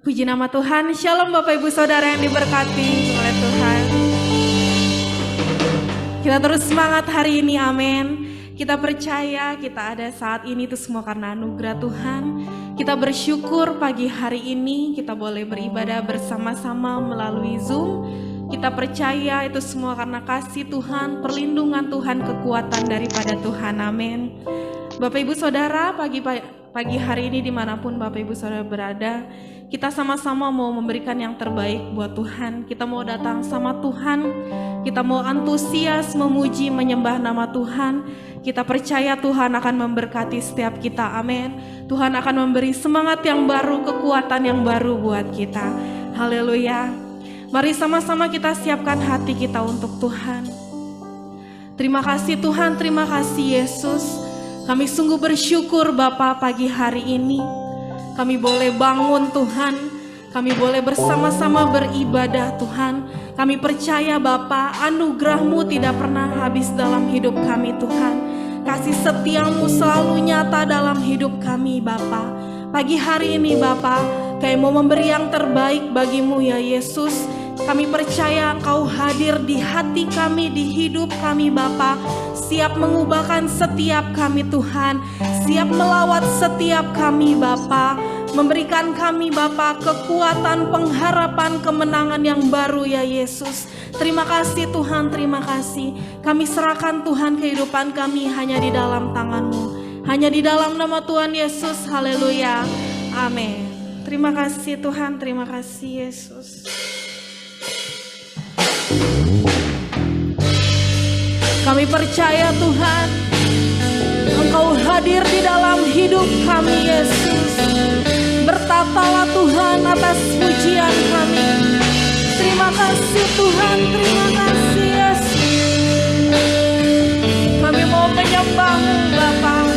Puji nama Tuhan. Shalom Bapak Ibu Saudara yang diberkati oleh Tuhan. Kita terus semangat hari ini, amin. Kita percaya kita ada saat ini itu semua karena anugerah Tuhan. Kita bersyukur pagi hari ini kita boleh beribadah bersama-sama melalui Zoom. Kita percaya itu semua karena kasih Tuhan, perlindungan Tuhan, kekuatan daripada Tuhan, amin. Bapak Ibu Saudara, pagi hari ini dimanapun Bapak Ibu Saudara berada, kita sama-sama mau memberikan yang terbaik buat Tuhan. Kita mau datang sama Tuhan, kita mau antusias memuji menyembah nama Tuhan. Kita percaya Tuhan akan memberkati setiap kita, amin. Tuhan akan memberi semangat yang baru, kekuatan yang baru buat kita. Haleluya. Mari sama-sama kita siapkan hati kita untuk Tuhan. Terima kasih Tuhan, terima kasih Yesus. Kami sungguh bersyukur Bapa pagi hari ini. Kami boleh bangun Tuhan, kami boleh bersama-sama beribadah Tuhan. Kami percaya Bapa, anugerah-Mu tidak pernah habis dalam hidup kami Tuhan. Kasih setia-Mu selalu nyata dalam hidup kami Bapa. Pagi hari ini Bapa, kami mau memberi yang terbaik bagi-Mu ya Yesus. Kami percaya Engkau hadir di hati kami, di hidup kami Bapa. Siap mengubahkan setiap kami Tuhan, siap melawat setiap kami Bapa, memberikan kami Bapa kekuatan, pengharapan, kemenangan yang baru ya Yesus. Terima kasih Tuhan, terima kasih. Kami serahkan Tuhan kehidupan kami hanya di dalam tangan-Mu, hanya di dalam nama Tuhan Yesus. Haleluya, amin. Terima kasih Tuhan, terima kasih Yesus. Kami percaya Tuhan, Engkau hadir di dalam hidup kami Yesus. Bertatalah Tuhan atas pujian kami. Terima kasih Tuhan, terima kasih Yesus. Kami mau menyembah-Mu Bapa,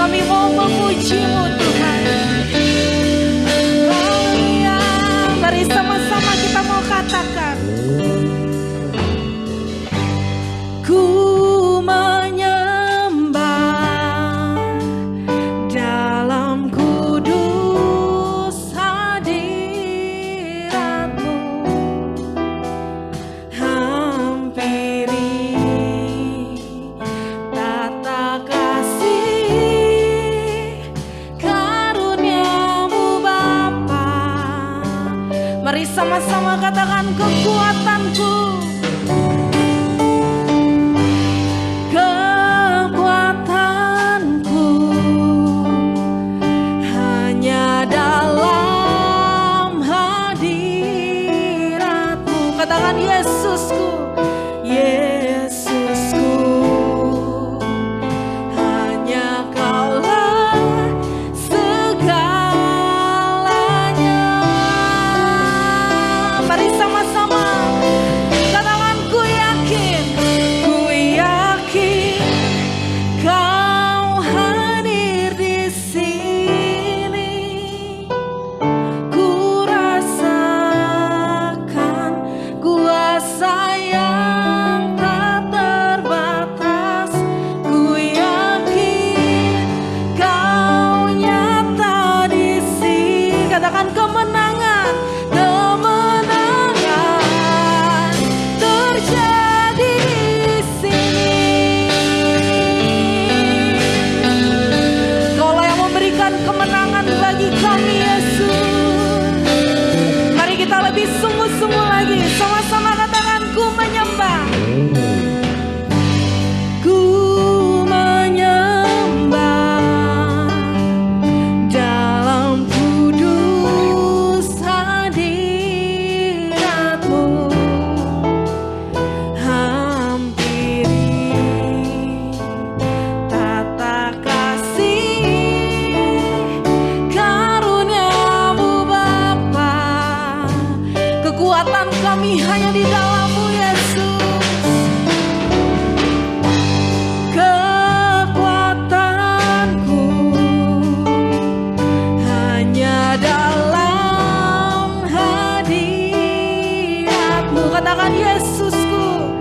kami mau memuji-Mu Tuhan. Haleluya. Mari sama-sama kita mau katakan, ku menyembah dalam kudus hadirat-Mu, hampiri tata kasih karunia-Mu Bapa. Mari sama-sama katakan, kekuatanku, Yesusku, Yesusku, hanya Kaulah segalanya. Mari sama-sama katakan, ku yakin Kau hadir di sini. Ku rasakan kuasa yang tak terbatas. Ku yakin Kau nyata di sini. Katakan, kemenangan, kemenangan terjadi di sini. Kaulah yang memberikan kemenangan bagi kami Yesus. Mari kita lebih sungguh-sungguh lagi, sama-sama katakan, ku menyembah. Ku menyembah dalam kudus hadirat-Mu, hampiri tata kasih karunia-Mu Bapa. Kekuatan kami hanya di dalam-Mu Yesus. Kekuatanku hanya dalam hadirat-Mu. Katakan, Yesusku,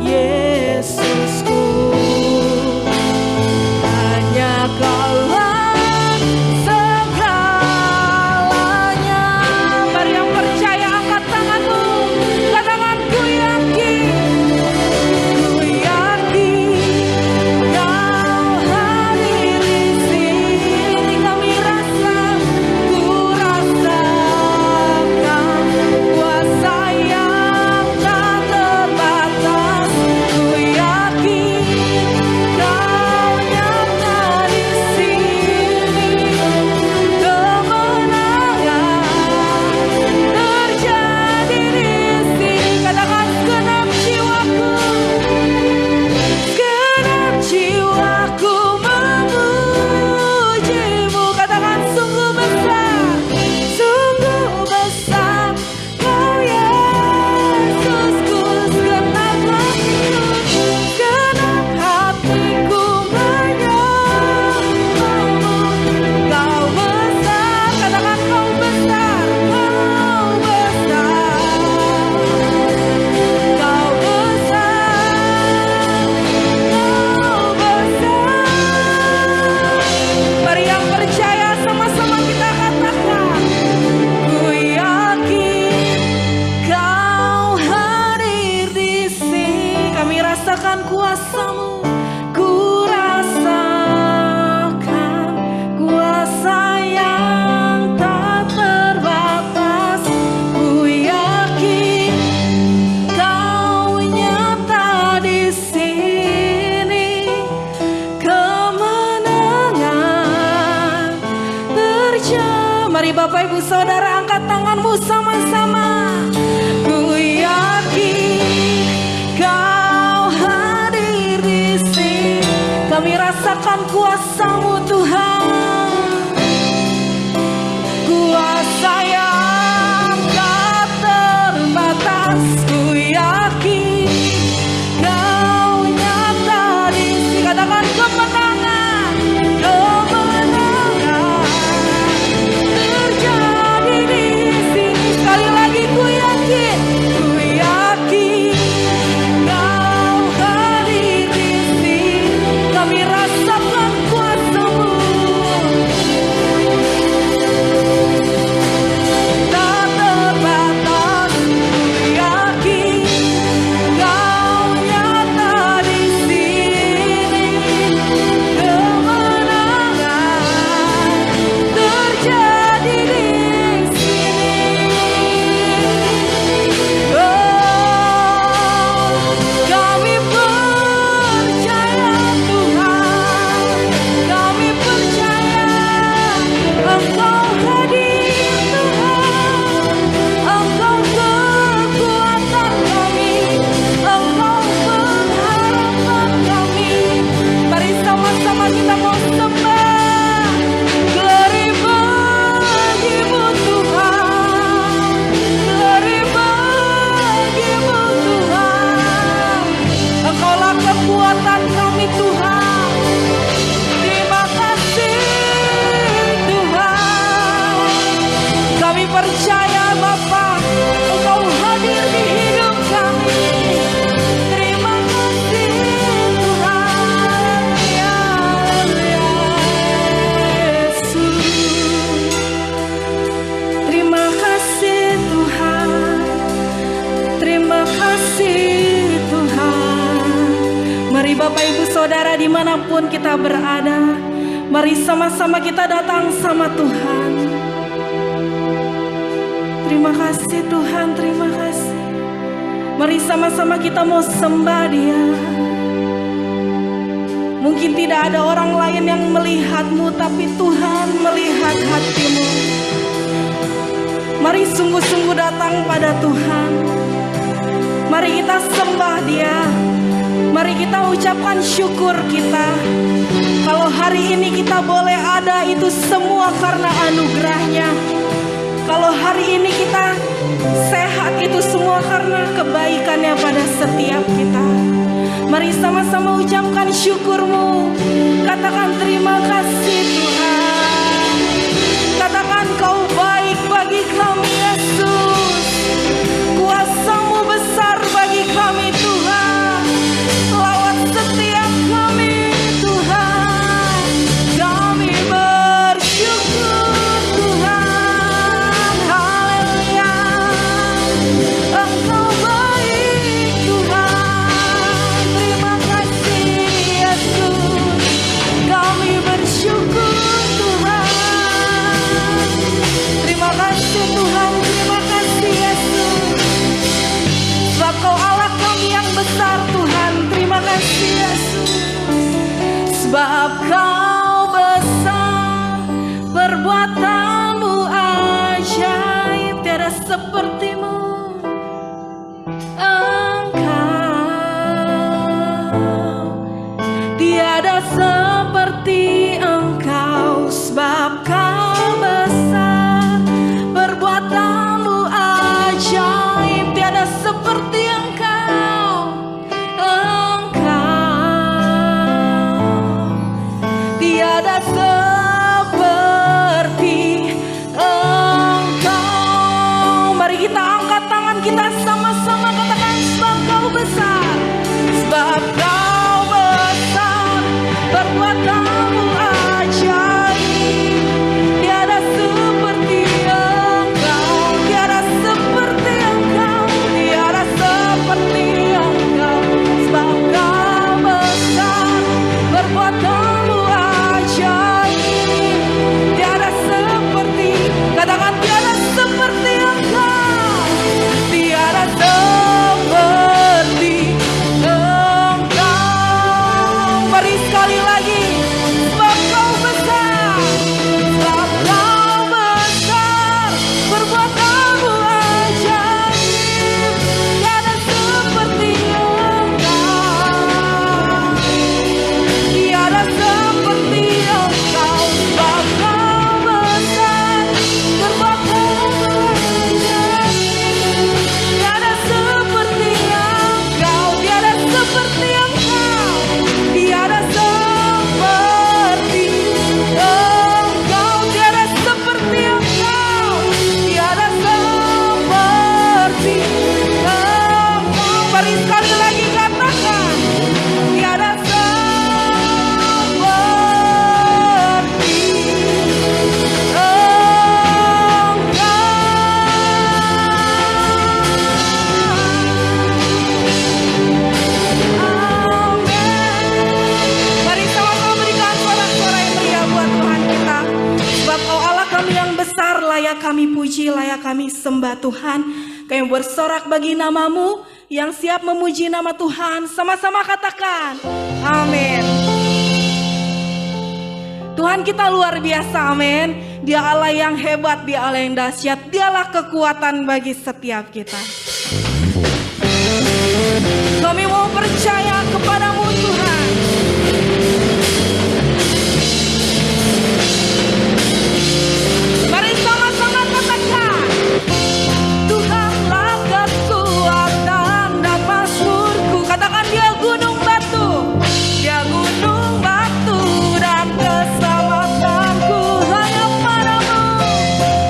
Yesusku, hanya Kaulah segalanya. Mari Bapak Ibu Saudara angkat tanganmu sama-sama. Ku yakin Kau hadir di sini. Kami rasakan kuasa-Mu Tuhan. Kuasa yang tak terbatas. Ku yakin Kau nyata di sini. Katakan kemenangan, kemenangan terjadi di sini. Sekali lagi ku yakin Kau hadir di sini. Kami rasakan kuasa-Mu tak terbatas. Ku yakin Kau nyata di sini. Kemenangan terjadi di sini. Oh, kami percaya Tuhan, kami percaya Engkau hadir Tuhan, Engkau kekuatan kami, Engkau pengharapan kami. Mari sama-sama kita mau sembah. Glory bagi-Mu Tuhan, glory bagi-Mu Tuhan. Engkaulah kekuatan kami Tuhan. Terima kasih Tuhan. Kami percaya Bapa, Engkau hadir di hidup kami. Terima kasih Tuhan. Ya Yesus. Terima kasih Tuhan. Terima kasih Tuhan. Mari Bapak Ibu Saudara dimanapun kita berada, mari sama-sama kita datang sama Tuhan. Terima kasih Tuhan, terima kasih. Mari sama-sama kita mau sembah Dia. Mungkin tidak ada orang lain yang melihat-Mu, tapi Tuhan melihat hatimu. Mari sungguh-sungguh datang pada Tuhan. Mari kita sembah Dia. Mari kita ucapkan syukur kita. Kalau hari ini kita boleh ada, itu semua karena anugerah-Nya. Kalau hari ini kita sehat, itu semua karena kebaikan-Nya pada setiap kita. Mari sama-sama ucapkan syukur-Mu. Katakan terima kasih Tuhan. Katakan Kau baik bagi kami Yesus. Kuasa-Mu besar bagi kami Tuhan. Lawat setiap kami Tuhan. Kami bersyukur Tuhan. Haleluya. Engkau baik Tuhan. Terima kasih Yesus. Kami bersyukur Tuhan. layak kami puji, layak kami sembah Tuhan. Kami bersorak bagi nama-Mu yang siap memuji nama Tuhan. Sama-sama katakan, amin. Tuhan kita luar biasa, amin. Dia Allah yang hebat, Dia Allah yang dahsyat, Dialah kekuatan bagi setiap kita. Kami mau percaya kepada-Mu Tuhan. Mari sama-sama katakan, Tuhanlah kekuatan dan mazmurku. Katakan, Dia gunung batu, Dia gunung batu dan keselamatanku.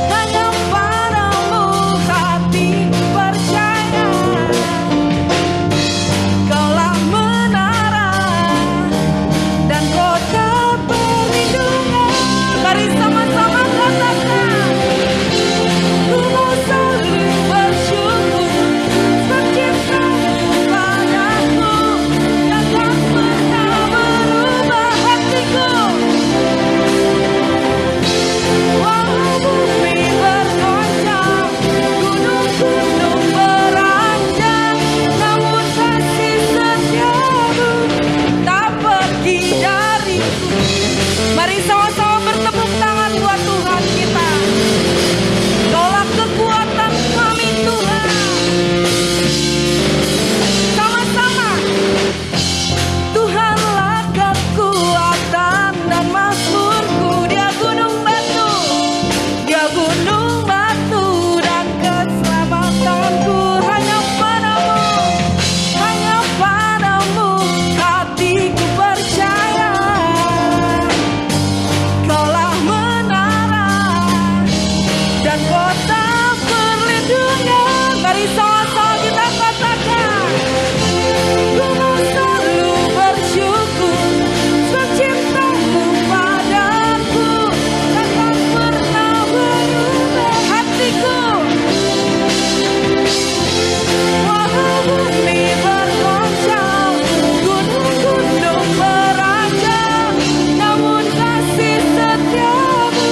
Hanya padamu hatiku percaya. Kaulah menara dan kota perlindungan. Mari sama-sama katakan, ku mau selalu bersyukur sebab cinta-Mu padaku takkan pernah berubah hatiku. Walau bumi bergoncang, gunung-gunung beranjak, namun kasih setia-Mu tak pergi dariku. Mari sama-sama bertepuk tangan buat Tuhan kita. Kaulah kekuatan kami Tuhan. Sama-sama. Tuhanlah kekuatan dan mazmurku. Dia gunung batu, Dia gunung batu dan keselamatanku. Hanya padamu hatiku percaya. Kaulah menara dan kota perlindungan. Mari sama-sama kita katakan, ku mau selalu bersyukur sebab cinta-Mu padaku takkan pernah berubah hatiku. Walau bumi bergoncang, gunung-gunung beranjak, namun kasih setia-Mu.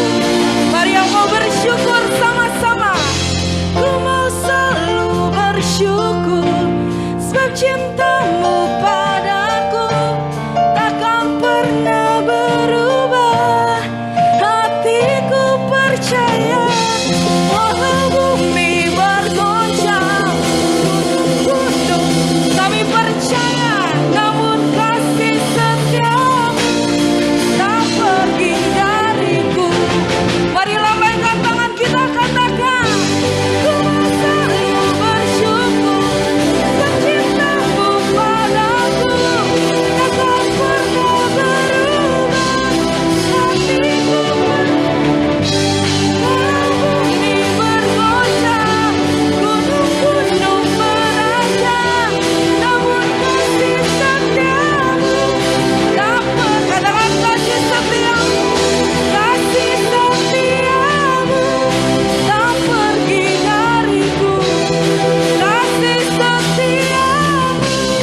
Mari yang mau bersyukur sama-sama. Ku mau selalu bersyukur sebab cinta-Mu padaku takkan pernah berubah. Hatiku percaya. Walau bumi bergoncang, gunung-gunung kami percaya, namun kasih setia-Mu tak pergi dariku. Mari lambaikan tangan kita, katakan, ku mau selalu bersyukur sebab cinta-Mu padaku takkan pernah berubah. Hatiku walau bumi bergoncang, gunung-gunung beranjak, namun kasih setia-Mu tak pernah. Katakan, kasih setia-Mu, kasih setia-Mu tak pergi dariku. Kasih setia-Mu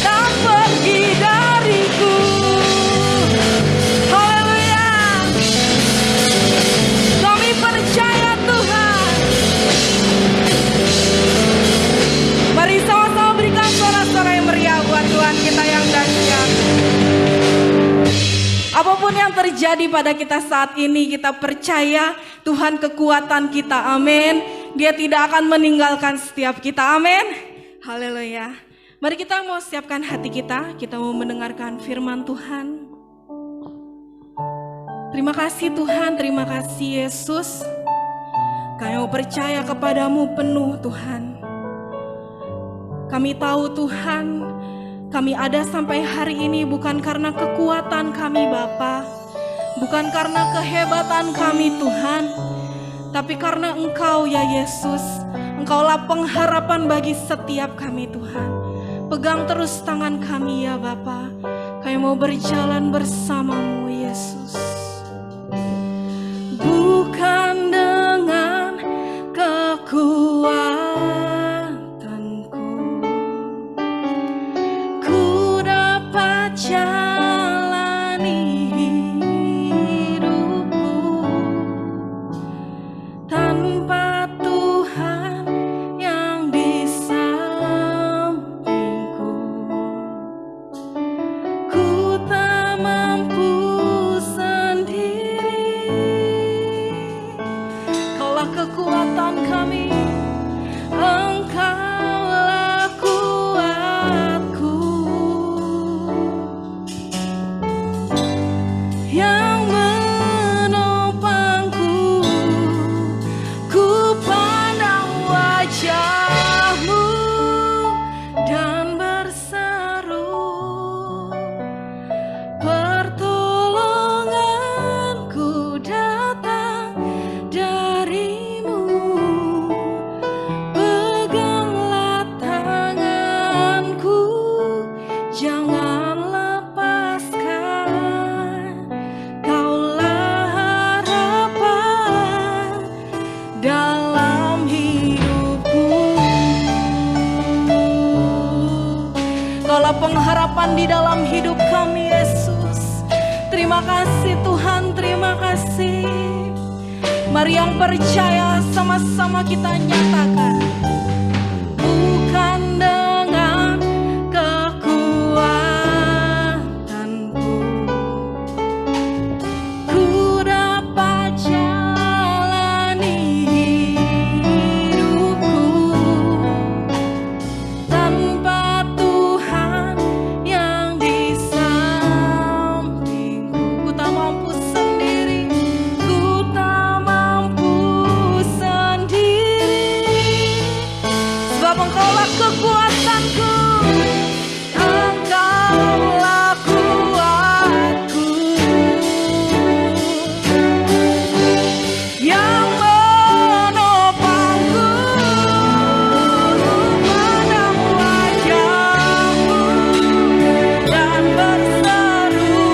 tak pergi dariku. Haleluya. Kami percaya Tuhan. Mari sama-sama berikan suara-suara yang meriah buat Tuhan kita yang dahsyat. Apapun yang terjadi pada kita saat ini, kita percaya Tuhan kekuatan kita, amin. Dia tidak akan meninggalkan setiap kita, amin. Haleluya. Mari kita mau siapkan hati kita mau mendengarkan firman Tuhan. Terima kasih Tuhan, terima kasih Yesus. Kami mau percaya kepadamu penuh Tuhan. Kami tahu Tuhan, kami ada sampai hari ini bukan karena kekuatan kami Bapa, bukan karena kehebatan kami Tuhan, tapi karena Engkau ya Yesus. Engkaulah pengharapan bagi setiap kami Tuhan. Pegang terus tangan kami ya Bapa. Kami mau berjalan bersama-Mu Yesus. Bukan dengan kekuatanku ku dapat jalani hidupku, kami. Engkaulah kuatku yang menopangku. Ku pandang wajah-Mu dan berseru, pertolonganku datang dari-Mu. Peganglah tanganku, jangan lepaskan. Kaulah harapan dalam hidupku. Kaulah pengharapan di dalam hidup kami, Yesus. Terima kasih Tuhan, terima kasih. Mari yang percaya sama-sama kita nyatakan. Bukan dengan kekuatanku ku dapat jalani hidupku, tanpa Tuhan yang di sampingku. Ku tak mampu sendiri, ku tak mampu sendiri, sebab Engkaulah kekuatanku. Engkaulah kuatku yang menopangku. Pandang wajah-Mu dan berseru,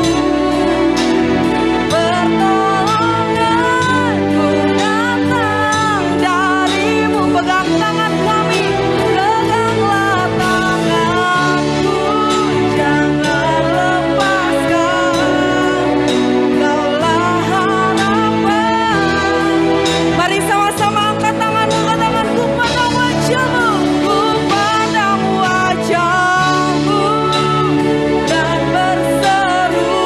pertolonganku datang dari-Mu. Pegang tangan kami, peganglah tanganku, jangan lepaskan. Kaulah harapan. Mari sama-sama angkat tanganmu ke tanganku, pandang wajah-Mu. Ku pandang wajah-Mu dan berseru,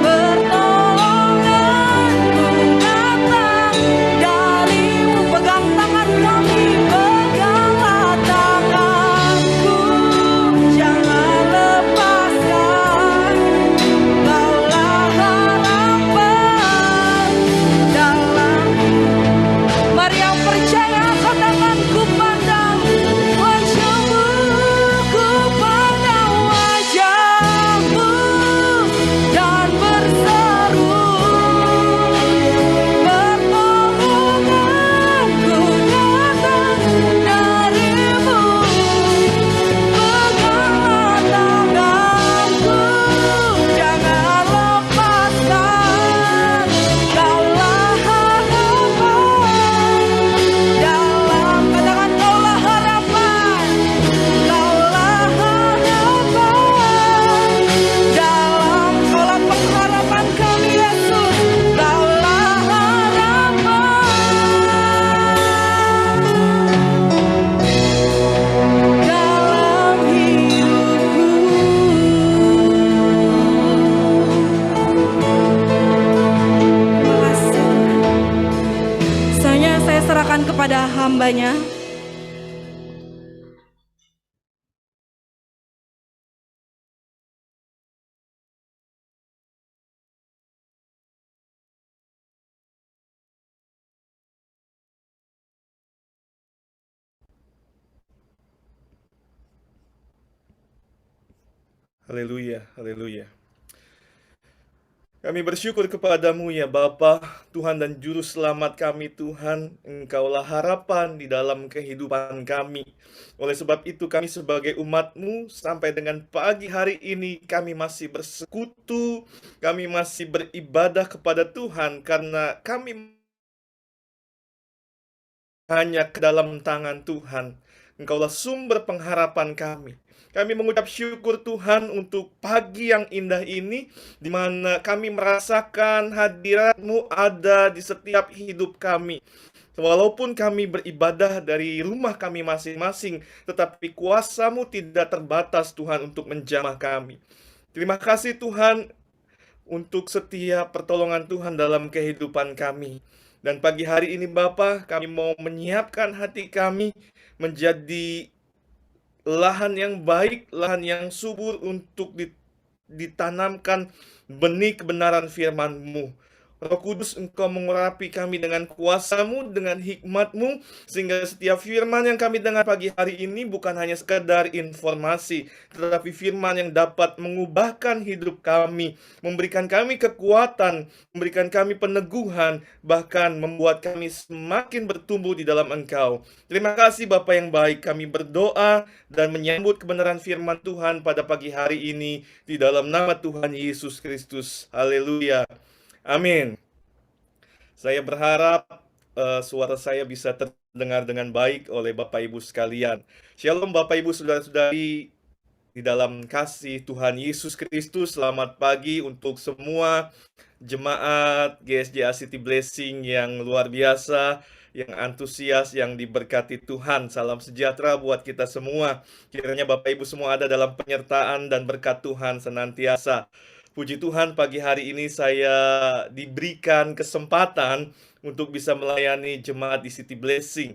pertolonganku datang dari-Mu. Pegang tangan kami, peganglah tanganku, jangan lepaskan. Kaulah harapan dalam. Mari yang percaya katakan, ku pandang wajah-Mu, ku pandang wajah-Mu dan berseru, pertolonganku datang dari-Mu. Peganglah tanganku, jangan lepaskan. Kaulah harapan dalam. Katakan, kaulah harapan, kaulah harapan dalam. Kaulah pengharapan kami, Yesus. Kaulah harapan dalam hidupku. Terima kasih. Selanjutnya saya serahkan kepada hamba-Nya. Haleluya, haleluya. Kami bersyukur kepadamu ya Bapa, Tuhan dan Juru Selamat kami Tuhan. Engkaulah harapan di dalam kehidupan kami. Oleh sebab itu kami sebagai umat-Mu sampai dengan pagi hari ini kami masih bersekutu, kami masih beribadah kepada Tuhan karena kami hanya ke dalam tangan Tuhan. Engkaulah sumber pengharapan kami. Kami mengucap syukur Tuhan untuk pagi yang indah ini, di mana kami merasakan hadirat-Mu ada di setiap hidup kami. Walaupun kami beribadah dari rumah kami masing-masing, tetapi kuasa-Mu tidak terbatas Tuhan untuk menjamah kami. Terima kasih Tuhan untuk setiap pertolongan Tuhan dalam kehidupan kami. Dan pagi hari ini Bapa, kami mau menyiapkan hati kami menjadi lahan yang baik, lahan yang subur untuk ditanamkan benih kebenaran firman-Mu. Roh Kudus, Engkau mengurapi kami dengan kuasa-Mu, dengan hikmat-Mu, sehingga setiap firman yang kami dengar pagi hari ini bukan hanya sekadar informasi, tetapi firman yang dapat mengubahkan hidup kami, memberikan kami kekuatan, memberikan kami peneguhan, bahkan membuat kami semakin bertumbuh di dalam Engkau. Terima kasih Bapa yang baik, kami berdoa dan menyambut kebenaran firman Tuhan pada pagi hari ini di dalam nama Tuhan Yesus Kristus. Haleluya. Amin. Saya berharap suara saya bisa terdengar dengan baik oleh Bapak Ibu sekalian. Shalom Bapak Ibu saudara-saudari di dalam kasih Tuhan Yesus Kristus. Selamat pagi untuk semua jemaat GSJA City Blessing yang luar biasa, yang antusias, yang diberkati Tuhan. Salam sejahtera buat kita semua. Kiranya Bapak Ibu semua ada dalam penyertaan dan berkat Tuhan senantiasa. Puji Tuhan, pagi hari ini saya diberikan kesempatan untuk bisa melayani jemaat di City Blessing.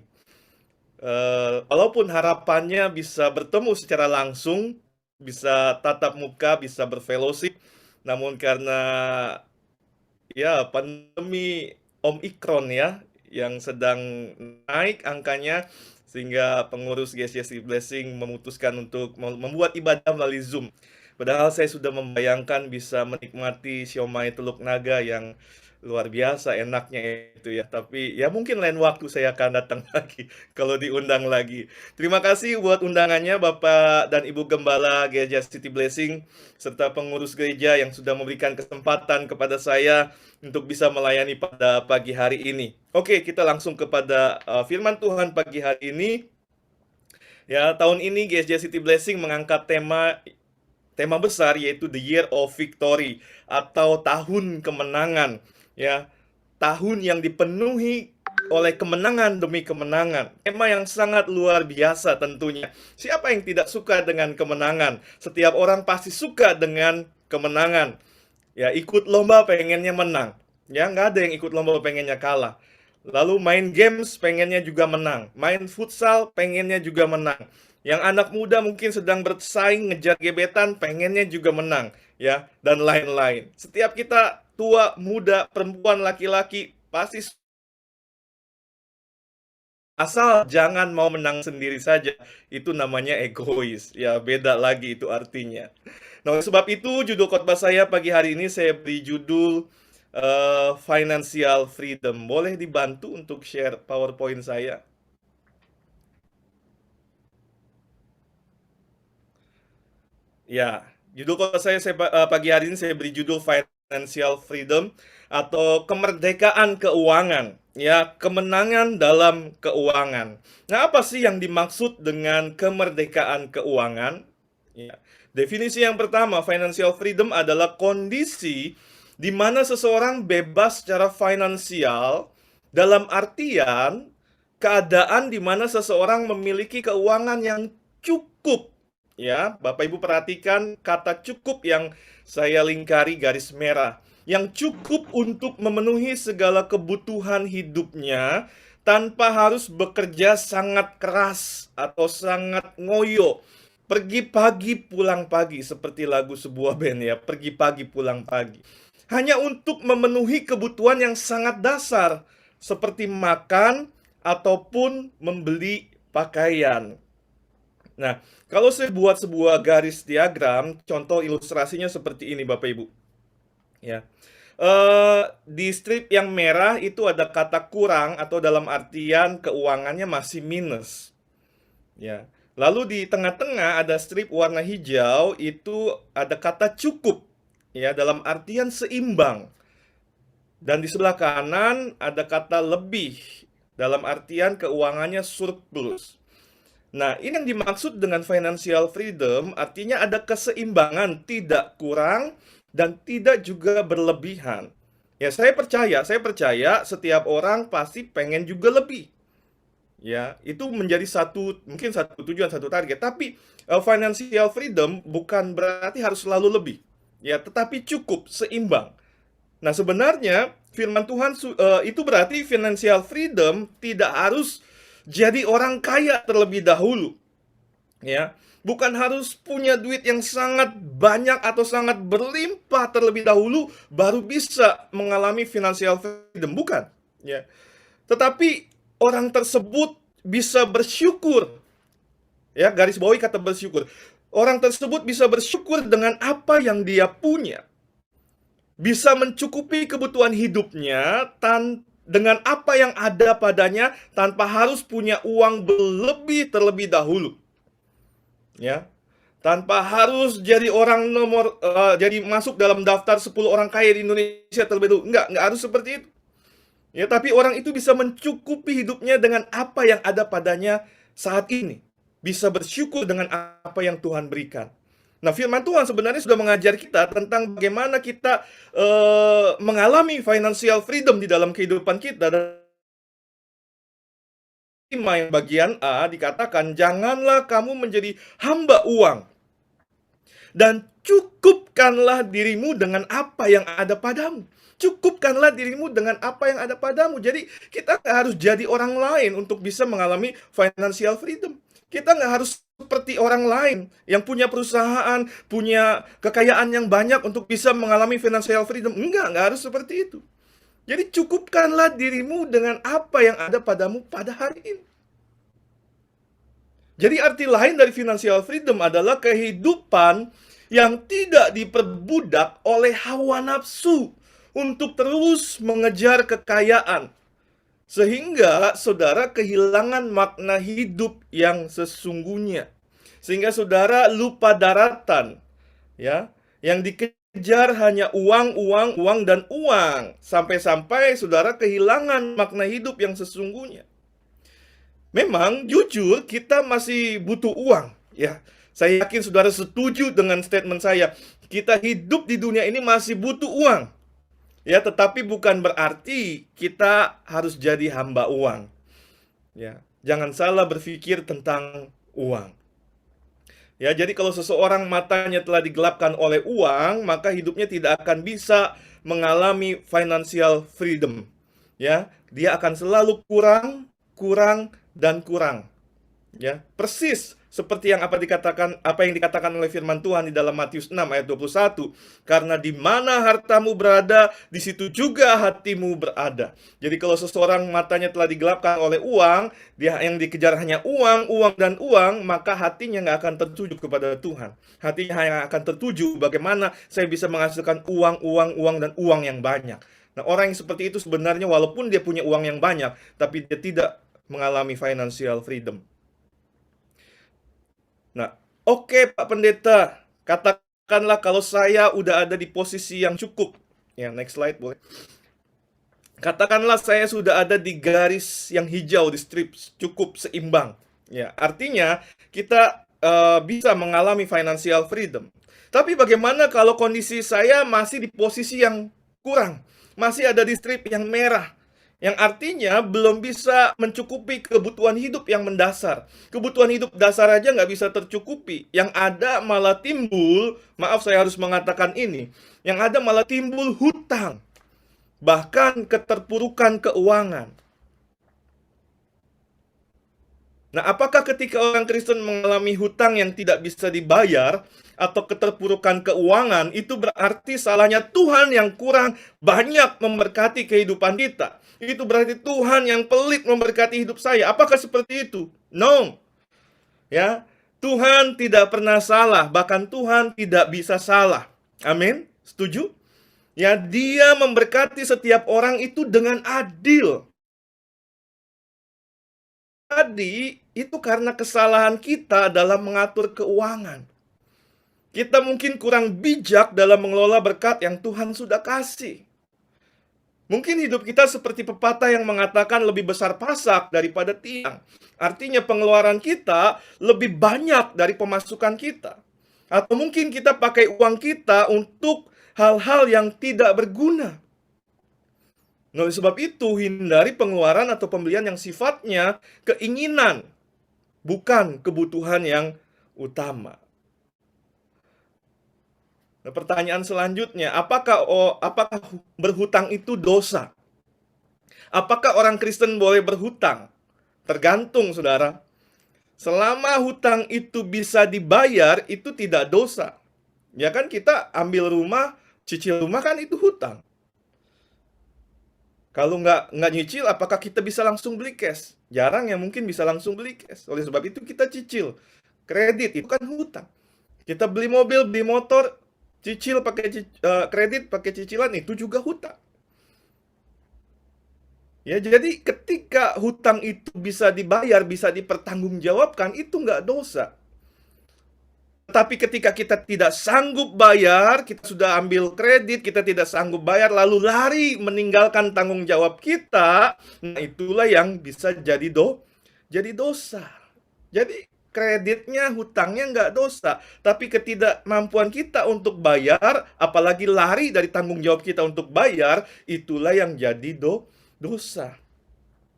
Walaupun harapannya bisa bertemu secara langsung, bisa tatap muka, bisa berfellowship, namun karena pandemi Omikron yang sedang naik angkanya, sehingga pengurus GSJA City Blessing memutuskan untuk membuat ibadah melalui Zoom. Padahal saya sudah membayangkan bisa menikmati siomay Teluk Naga yang luar biasa enaknya itu ya. Tapi ya mungkin lain waktu saya akan datang lagi kalau diundang lagi. Terima kasih buat undangannya Bapak dan Ibu Gembala GSJA City Blessing serta pengurus gereja yang sudah memberikan kesempatan kepada saya untuk bisa melayani pada pagi hari ini. Oke, kita langsung kepada firman Tuhan pagi hari ini. Ya, tahun ini GSJA City Blessing mengangkat tema besar, yaitu The Year of Victory atau tahun kemenangan, ya. Tahun yang dipenuhi oleh kemenangan demi kemenangan. Tema yang sangat luar biasa tentunya. Siapa yang tidak suka dengan kemenangan? Setiap orang pasti suka dengan kemenangan. Ya, ikut lomba pengennya menang. Ya, nggak ada yang ikut lomba pengennya kalah. Lalu main games pengennya juga menang. Main futsal pengennya juga menang. Yang anak muda mungkin sedang bersaing ngejar gebetan pengennya juga menang, ya, dan lain-lain. Setiap kita tua, muda, perempuan, laki-laki pasti asal jangan mau menang sendiri saja. Itu namanya egois. Ya, beda lagi itu artinya. Nah, oleh sebab itu judul khotbah saya pagi hari ini saya beri judul Financial Freedom. Boleh dibantu untuk share PowerPoint saya? Ya, judul khotbah saya pagi hari ini saya beri judul Financial Freedom atau kemerdekaan keuangan. Ya, kemenangan dalam keuangan. Nah, apa sih yang dimaksud dengan kemerdekaan keuangan? Ya, definisi yang pertama, financial freedom adalah kondisi di mana seseorang bebas secara finansial dalam artian keadaan di mana seseorang memiliki keuangan yang cukup. Ya, Bapak Ibu perhatikan kata cukup yang saya lingkari garis merah. Yang cukup untuk memenuhi segala kebutuhan hidupnya tanpa harus bekerja sangat keras atau sangat ngoyo. Pergi pagi pulang pagi, seperti lagu sebuah band ya, pergi pagi pulang pagi. Hanya untuk memenuhi kebutuhan yang sangat dasar seperti makan ataupun membeli pakaian. Nah, kalau saya buat sebuah garis diagram, contoh ilustrasinya seperti ini Bapak Ibu. Ya, di strip yang merah itu ada kata kurang atau dalam artian keuangannya masih minus. Ya, lalu di tengah-tengah ada strip warna hijau itu ada kata cukup. Ya, dalam artian seimbang. Dan di sebelah kanan ada kata lebih dalam artian keuangannya surplus. Nah, ini yang dimaksud dengan financial freedom, artinya ada keseimbangan, tidak kurang dan tidak juga berlebihan. Ya, saya percaya setiap orang pasti pengen juga lebih. Ya, itu menjadi mungkin satu tujuan, satu target. Tapi financial freedom bukan berarti harus selalu lebih. Ya, tetapi cukup, seimbang. Nah, sebenarnya firman Tuhan itu berarti financial freedom tidak harus jadi orang kaya terlebih dahulu. Ya, bukan harus punya duit yang sangat banyak atau sangat berlimpah terlebih dahulu baru bisa mengalami financial freedom, bukan. Ya, tetapi orang tersebut bisa bersyukur. Ya, garis bawahi kata bersyukur. Orang tersebut bisa bersyukur dengan apa yang dia punya. Bisa mencukupi kebutuhan hidupnya dengan apa yang ada padanya tanpa harus punya uang berlebih terlebih dahulu. Ya. Tanpa harus jadi orang jadi masuk dalam daftar 10 orang kaya di Indonesia terlebih dahulu. Enggak harus seperti itu. Ya, tapi orang itu bisa mencukupi hidupnya dengan apa yang ada padanya saat ini. Bisa bersyukur dengan apa yang Tuhan berikan. Nah, firman Tuhan sebenarnya sudah mengajar kita tentang bagaimana kita mengalami financial freedom di dalam kehidupan kita. Dan yang bagian A dikatakan, janganlah kamu menjadi hamba uang, dan cukupkanlah dirimu dengan apa yang ada padamu. Cukupkanlah dirimu dengan apa yang ada padamu. Jadi kita nggak harus jadi orang lain untuk bisa mengalami financial freedom. Kita nggak harus seperti orang lain yang punya perusahaan, punya kekayaan yang banyak untuk bisa mengalami financial freedom. Nggak harus seperti itu. Jadi cukupkanlah dirimu dengan apa yang ada padamu pada hari ini. Jadi arti lain dari financial freedom adalah kehidupan yang tidak diperbudak oleh hawa nafsu untuk terus mengejar kekayaan. Sehingga saudara kehilangan makna hidup yang sesungguhnya. Sehingga saudara lupa daratan. Ya, yang dikejar hanya uang, uang, uang, dan uang. Sampai-sampai saudara kehilangan makna hidup yang sesungguhnya. Memang jujur kita masih butuh uang, ya. Saya yakin saudara setuju dengan statement saya. Kita hidup di dunia ini masih butuh uang. Ya, tetapi bukan berarti kita harus jadi hamba uang. Ya, jangan salah berpikir tentang uang. Ya, jadi kalau seseorang matanya telah digelapkan oleh uang, maka hidupnya tidak akan bisa mengalami financial freedom. Ya, dia akan selalu kurang, dan kurang. Ya, persis seperti apa yang dikatakan oleh firman Tuhan di dalam Matius 6 ayat 21, karena di mana hartamu berada, di situ juga hatimu berada. Jadi kalau seseorang matanya telah digelapkan oleh uang, dia yang dikejar hanya uang, uang, dan uang, maka hatinya nggak akan tertuju kepada Tuhan. Hatinya hanya akan tertuju bagaimana saya bisa menghasilkan uang, uang, uang, dan uang yang banyak. Nah, orang yang seperti itu sebenarnya walaupun dia punya uang yang banyak, tapi dia tidak mengalami financial freedom. Nah, oke Pak Pendeta, katakanlah kalau saya udah ada di posisi yang cukup. Ya, next slide boleh. Katakanlah saya sudah ada di garis yang hijau, di strip cukup seimbang. Ya, artinya kita bisa mengalami financial freedom. Tapi bagaimana kalau kondisi saya masih di posisi yang kurang? Masih ada di strip yang merah. Yang artinya belum bisa mencukupi kebutuhan hidup yang mendasar. Kebutuhan hidup dasar aja nggak bisa tercukupi. Yang ada malah timbul, maaf saya harus mengatakan ini, yang ada malah timbul hutang. Bahkan keterpurukan keuangan. Nah, apakah ketika orang Kristen mengalami hutang yang tidak bisa dibayar atau keterpurukan keuangan, itu berarti salahnya Tuhan yang kurang banyak memberkati kehidupan kita? Itu berarti Tuhan yang pelit memberkati hidup saya. Apakah seperti itu? No. Ya, Tuhan tidak pernah salah, bahkan Tuhan tidak bisa salah. Amin. Setuju? Ya, Dia memberkati setiap orang itu dengan adil. Tadi itu karena kesalahan kita dalam mengatur keuangan. Kita mungkin kurang bijak dalam mengelola berkat yang Tuhan sudah kasih. Mungkin hidup kita seperti pepatah yang mengatakan lebih besar pasak daripada tiang. Artinya pengeluaran kita lebih banyak dari pemasukan kita. Atau mungkin kita pakai uang kita untuk hal-hal yang tidak berguna. Nah, oleh sebab itu, hindari pengeluaran atau pembelian yang sifatnya keinginan, bukan kebutuhan yang utama. Nah, pertanyaan selanjutnya, apakah berhutang itu dosa? Apakah orang Kristen boleh berhutang? Tergantung, saudara. Selama hutang itu bisa dibayar, itu tidak dosa. Ya kan, kita ambil rumah, cicil rumah kan itu hutang. Kalau nggak nyicil, apakah kita bisa langsung beli cash? Jarang yang mungkin bisa langsung beli cash. Oleh sebab itu kita cicil. Kredit itu kan hutang. Kita beli mobil, beli motor, cicil pakai kredit, pakai cicilan, itu juga hutang. Ya, jadi ketika hutang itu bisa dibayar, bisa dipertanggungjawabkan, itu nggak dosa. Tapi ketika kita tidak sanggup bayar, kita sudah ambil kredit, kita tidak sanggup bayar, lalu lari meninggalkan tanggung jawab kita, nah itulah yang bisa jadi dosa. Jadi kreditnya, hutangnya nggak dosa, tapi ketidakmampuan kita untuk bayar, apalagi lari dari tanggung jawab kita untuk bayar, itulah yang jadi dosa.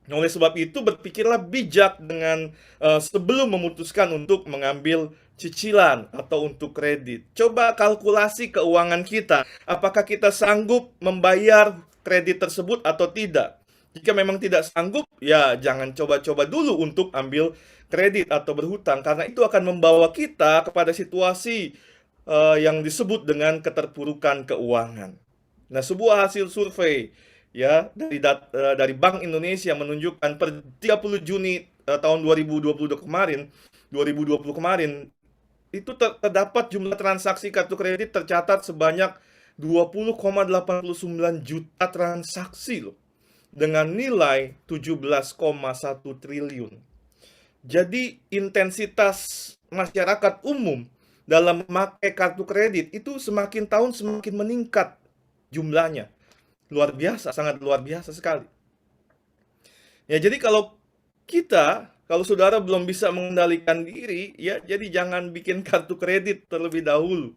Oleh sebab itu, berpikirlah bijak dengan sebelum memutuskan untuk mengambil cicilan atau untuk kredit. Coba kalkulasi keuangan kita. Apakah kita sanggup membayar kredit tersebut atau tidak? Jika memang tidak sanggup, ya jangan coba-coba dulu untuk ambil kredit atau berhutang, karena itu akan membawa kita kepada situasi yang disebut dengan keterpurukan keuangan. Nah, sebuah hasil survei ya dari Bank Indonesia menunjukkan per 30 Juni tahun 2020 kemarin itu terdapat jumlah transaksi kartu kredit tercatat sebanyak 20,89 juta transaksi loh, dengan nilai 17,1 triliun. Jadi intensitas masyarakat umum dalam memakai kartu kredit itu semakin tahun semakin meningkat jumlahnya. Luar biasa, sangat luar biasa sekali. Ya, jadi kalau saudara belum bisa mengendalikan diri, ya jadi jangan bikin kartu kredit terlebih dahulu.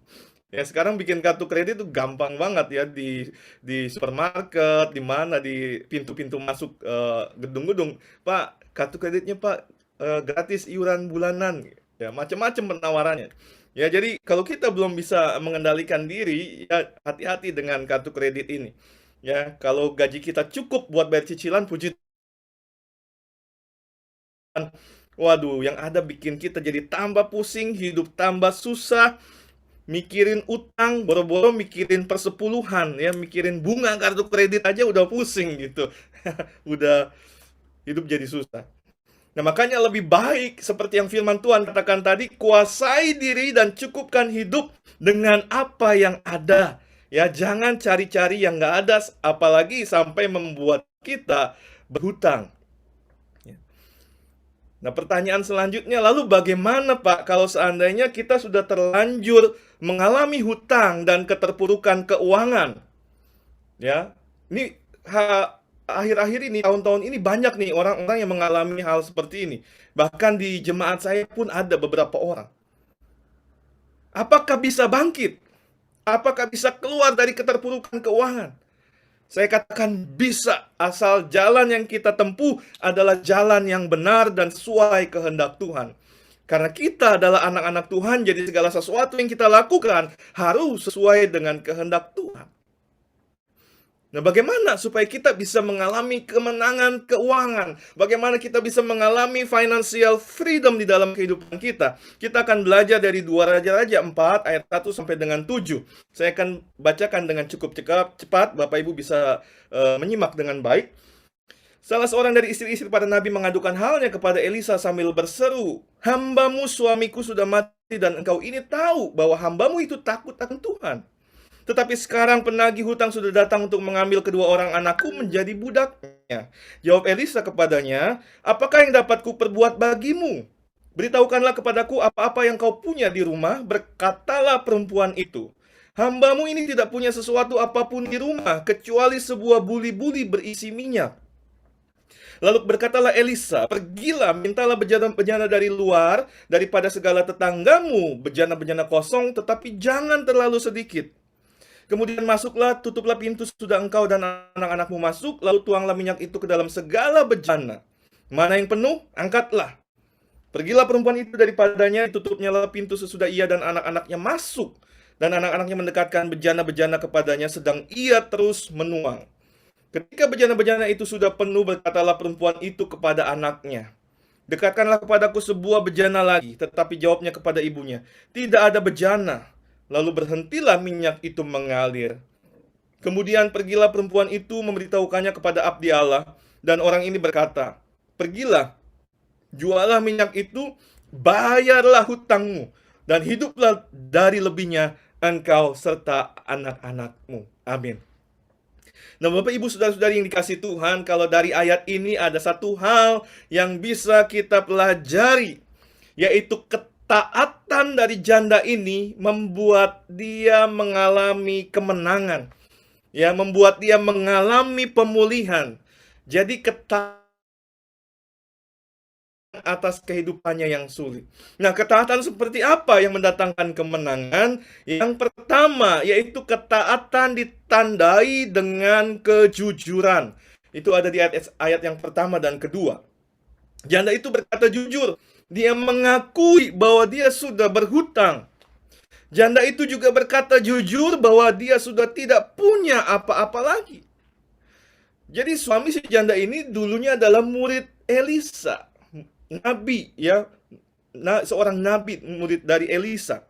Ya, sekarang bikin kartu kredit itu gampang banget ya, di supermarket, di mana, di pintu-pintu masuk gedung-gedung. Pak, kartu kreditnya Pak, gratis iuran bulanan. Ya, macam-macam penawarannya. Ya, jadi kalau kita belum bisa mengendalikan diri, ya hati-hati dengan kartu kredit ini. Ya, kalau gaji kita cukup buat bayar cicilan, puji Tuhan. Waduh, yang ada bikin kita jadi tambah pusing, hidup tambah susah, mikirin utang, boro-boro mikirin persepuluhan, ya, mikirin bunga kartu kredit aja udah pusing gitu. Udah hidup jadi susah. Nah, makanya lebih baik seperti yang firman Tuhan katakan tadi, kuasai diri dan cukupkan hidup dengan apa yang ada. Ya, jangan cari-cari yang nggak ada, apalagi sampai membuat kita berhutang. Nah, pertanyaan selanjutnya, lalu bagaimana Pak kalau seandainya kita sudah terlanjur mengalami hutang dan keterpurukan keuangan? Ya, ini akhir-akhir ini, tahun-tahun ini banyak nih orang-orang yang mengalami hal seperti ini. Bahkan di jemaat saya pun ada beberapa orang. Apakah bisa bangkit? Apakah bisa keluar dari keterpurukan keuangan? Saya katakan bisa, asal jalan yang kita tempuh adalah jalan yang benar dan sesuai kehendak Tuhan. Karena kita adalah anak-anak Tuhan, jadi segala sesuatu yang kita lakukan harus sesuai dengan kehendak Tuhan. Nah, bagaimana supaya kita bisa mengalami kemenangan keuangan? Bagaimana kita bisa mengalami financial freedom di dalam kehidupan kita? Kita akan belajar dari 2 Raja-Raja 4 ayat 1 sampai dengan 7. Saya akan bacakan dengan cukup cepat, Bapak Ibu bisa menyimak dengan baik. Salah seorang dari istri-istri para nabi mengadukan halnya kepada Elisa sambil berseru, "Hambamu suamiku sudah mati dan engkau ini tahu bahwa hambamu itu takut akan Tuhan. Tetapi sekarang penagih hutang sudah datang untuk mengambil kedua orang anakku menjadi budaknya." Jawab Elisa kepadanya, "Apakah yang dapat kuperbuat bagimu? Beritahukanlah kepadaku apa-apa yang kau punya di rumah." Berkatalah perempuan itu, "Hambamu ini tidak punya sesuatu apapun di rumah, kecuali sebuah buli-buli berisi minyak." Lalu berkatalah Elisa, "Pergilah, mintalah bejana-bejana dari luar, daripada segala tetanggamu, bejana-bejana kosong, tetapi jangan terlalu sedikit. Kemudian masuklah, tutuplah pintu sudah engkau dan anak-anakmu masuk, lalu tuanglah minyak itu ke dalam segala bejana. Mana yang penuh, angkatlah." Pergilah perempuan itu daripadanya, tutupnyalah pintu sesudah ia dan anak-anaknya masuk. Dan anak-anaknya mendekatkan bejana-bejana kepadanya, sedang ia terus menuang. Ketika bejana-bejana itu sudah penuh, berkatalah perempuan itu kepada anaknya, "Dekatkanlah kepadaku sebuah bejana lagi." Tetapi jawabnya kepada ibunya, "Tidak ada bejana." Lalu berhentilah minyak itu mengalir. Kemudian pergilah perempuan itu memberitahukannya kepada abdi Allah, dan orang ini berkata, "Pergilah, jualah minyak itu, bayarlah hutangmu, dan hiduplah dari lebihnya engkau serta anak-anakmu." Amin. Nah, Bapak Ibu Saudara-saudari yang dikasihi Tuhan, kalau dari ayat ini ada satu hal yang bisa kita pelajari, yaitu ketaatan dari janda ini membuat dia mengalami kemenangan, ya, membuat dia mengalami pemulihan. Jadi ketaatan atas kehidupannya yang sulit. Nah, ketaatan seperti apa yang mendatangkan kemenangan? Yang pertama, yaitu ketaatan ditandai dengan kejujuran. Itu ada di ayat yang pertama dan kedua. Janda itu berkata jujur. Dia mengakui bahwa dia sudah berhutang. Janda itu juga berkata jujur bahwa dia sudah tidak punya apa-apa lagi. Jadi suami si janda ini dulunya adalah murid Elisa, nabi, ya, seorang nabi, murid dari Elisa.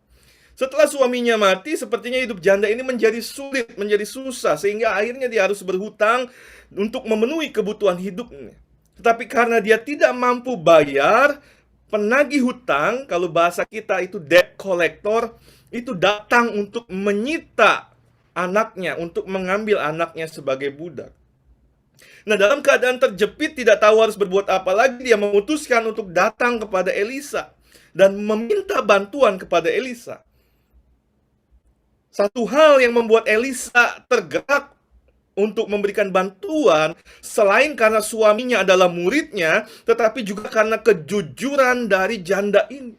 Setelah suaminya mati, sepertinya hidup janda ini menjadi sulit, menjadi susah, sehingga akhirnya dia harus berhutang untuk memenuhi kebutuhan hidupnya. Tetapi karena dia tidak mampu bayar, penagih hutang, kalau bahasa kita itu debt collector, itu datang untuk menyita anaknya, untuk mengambil anaknya sebagai budak. Nah, dalam keadaan terjepit, tidak tahu harus berbuat apa lagi, dia memutuskan untuk datang kepada Elisa dan meminta bantuan kepada Elisa. Satu hal yang membuat Elisa tergerak untuk memberikan bantuan, selain karena suaminya adalah muridnya, tetapi juga karena kejujuran dari janda ini.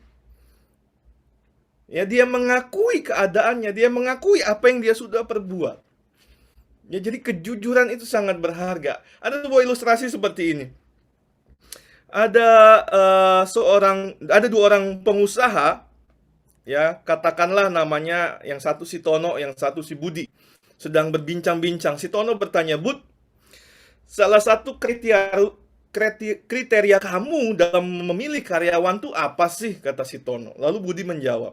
Ya, dia mengakui keadaannya, dia mengakui apa yang dia sudah perbuat. Ya, jadi kejujuran itu sangat berharga. Ada sebuah ilustrasi seperti ini. Ada dua orang pengusaha, ya, katakanlah namanya yang satu si Tono, yang satu si Budi, sedang berbincang-bincang. Si Tono bertanya, "Bud, salah satu kriteria kamu dalam memilih karyawan tuh apa sih?" kata si Tono. Lalu Budi menjawab,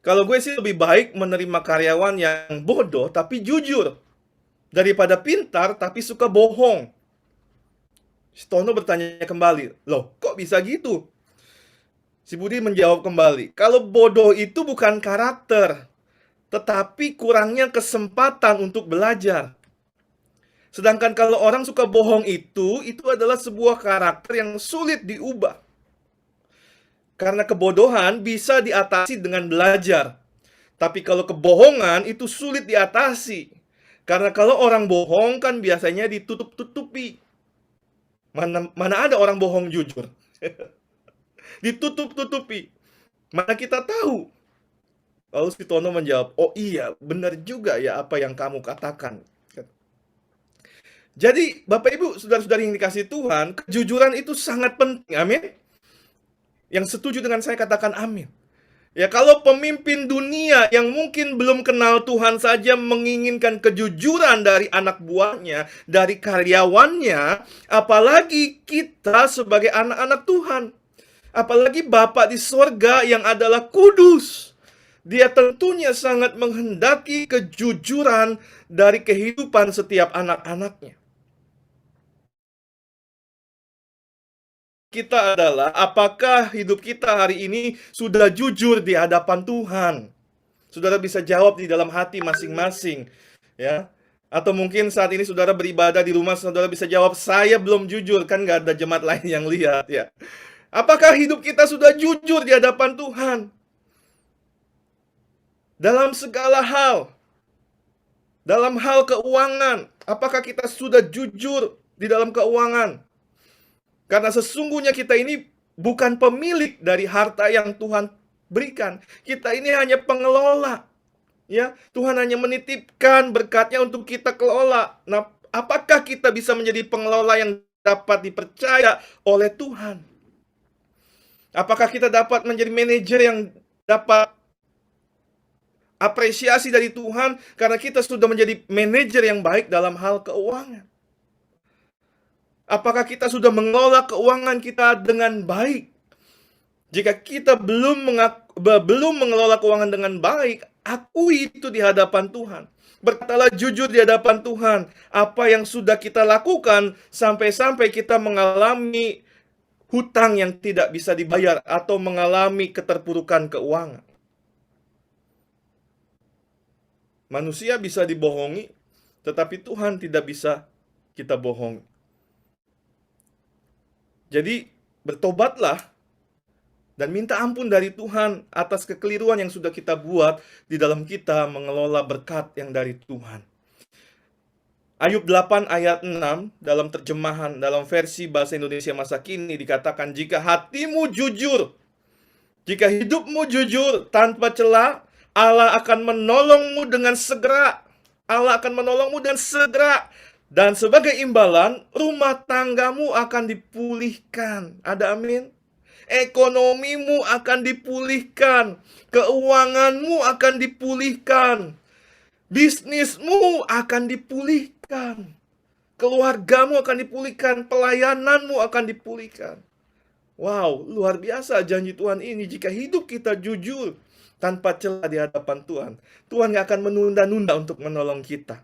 "Kalau gue sih lebih baik menerima karyawan yang bodoh tapi jujur, daripada pintar tapi suka bohong." Stono bertanya kembali, "Loh, kok bisa gitu?" Si Budi menjawab kembali, "Kalau bodoh itu bukan karakter, tetapi kurangnya kesempatan untuk belajar. Sedangkan kalau orang suka bohong itu adalah sebuah karakter yang sulit diubah. Karena kebodohan bisa diatasi dengan belajar. Tapi kalau kebohongan itu sulit diatasi. Karena kalau orang bohong kan biasanya ditutup-tutupi. Mana ada orang bohong jujur? Ditutup-tutupi. Mana kita tahu?" Lalu si Tono menjawab, "Oh iya, benar juga ya apa yang kamu katakan." Jadi, Bapak Ibu, saudara-saudari yang dikasihi Tuhan, kejujuran itu sangat penting. Amin. Yang setuju dengan saya katakan amin. Ya, kalau pemimpin dunia yang mungkin belum kenal Tuhan saja menginginkan kejujuran dari anak buahnya, dari karyawannya, apalagi kita sebagai anak-anak Tuhan. Apalagi Bapa di sorga yang adalah kudus. Dia tentunya sangat menghendaki kejujuran dari kehidupan setiap anak-anaknya. Kita adalah, apakah hidup kita hari ini sudah jujur di hadapan Tuhan? Saudara bisa jawab di dalam hati masing-masing, ya. Atau mungkin saat ini saudara beribadah di rumah, saudara bisa jawab, "Saya belum jujur," kan nggak ada jemaat lain yang lihat, ya. Apakah hidup kita sudah jujur di hadapan Tuhan? Dalam segala hal. Dalam hal keuangan, apakah kita sudah jujur di dalam keuangan? Karena sesungguhnya kita ini bukan pemilik dari harta yang Tuhan berikan. Kita ini hanya pengelola. Ya, Tuhan hanya menitipkan berkatnya untuk kita kelola. Nah, apakah kita bisa menjadi pengelola yang dapat dipercaya oleh Tuhan? Apakah kita dapat menjadi manajer yang dapat apresiasi dari Tuhan karena kita sudah menjadi manajer yang baik dalam hal keuangan. Apakah kita sudah mengelola keuangan kita dengan baik? Jika kita belum mengelola keuangan dengan baik, akui itu di hadapan Tuhan. Berkatalah jujur di hadapan Tuhan apa yang sudah kita lakukan sampai-sampai kita mengalami hutang yang tidak bisa dibayar atau mengalami keterpurukan keuangan. Manusia bisa dibohongi, tetapi Tuhan tidak bisa kita bohongi. Jadi, bertobatlah dan minta ampun dari Tuhan atas kekeliruan yang sudah kita buat di dalam kita mengelola berkat yang dari Tuhan. Ayub 8 ayat 6 dalam terjemahan dalam versi bahasa Indonesia masa kini dikatakan, jika hatimu jujur, jika hidupmu jujur tanpa celah, Allah akan menolongmu dengan segera. Allah akan menolongmu dengan segera. Dan sebagai imbalan, rumah tanggamu akan dipulihkan. Ada amin? Ekonomimu akan dipulihkan. Keuanganmu akan dipulihkan. Bisnismu akan dipulihkan. Keluargamu akan dipulihkan. Pelayananmu akan dipulihkan. Wow, luar biasa janji Tuhan ini. Jika hidup kita jujur tanpa celah di hadapan Tuhan, Tuhan gak akan menunda-nunda untuk menolong kita.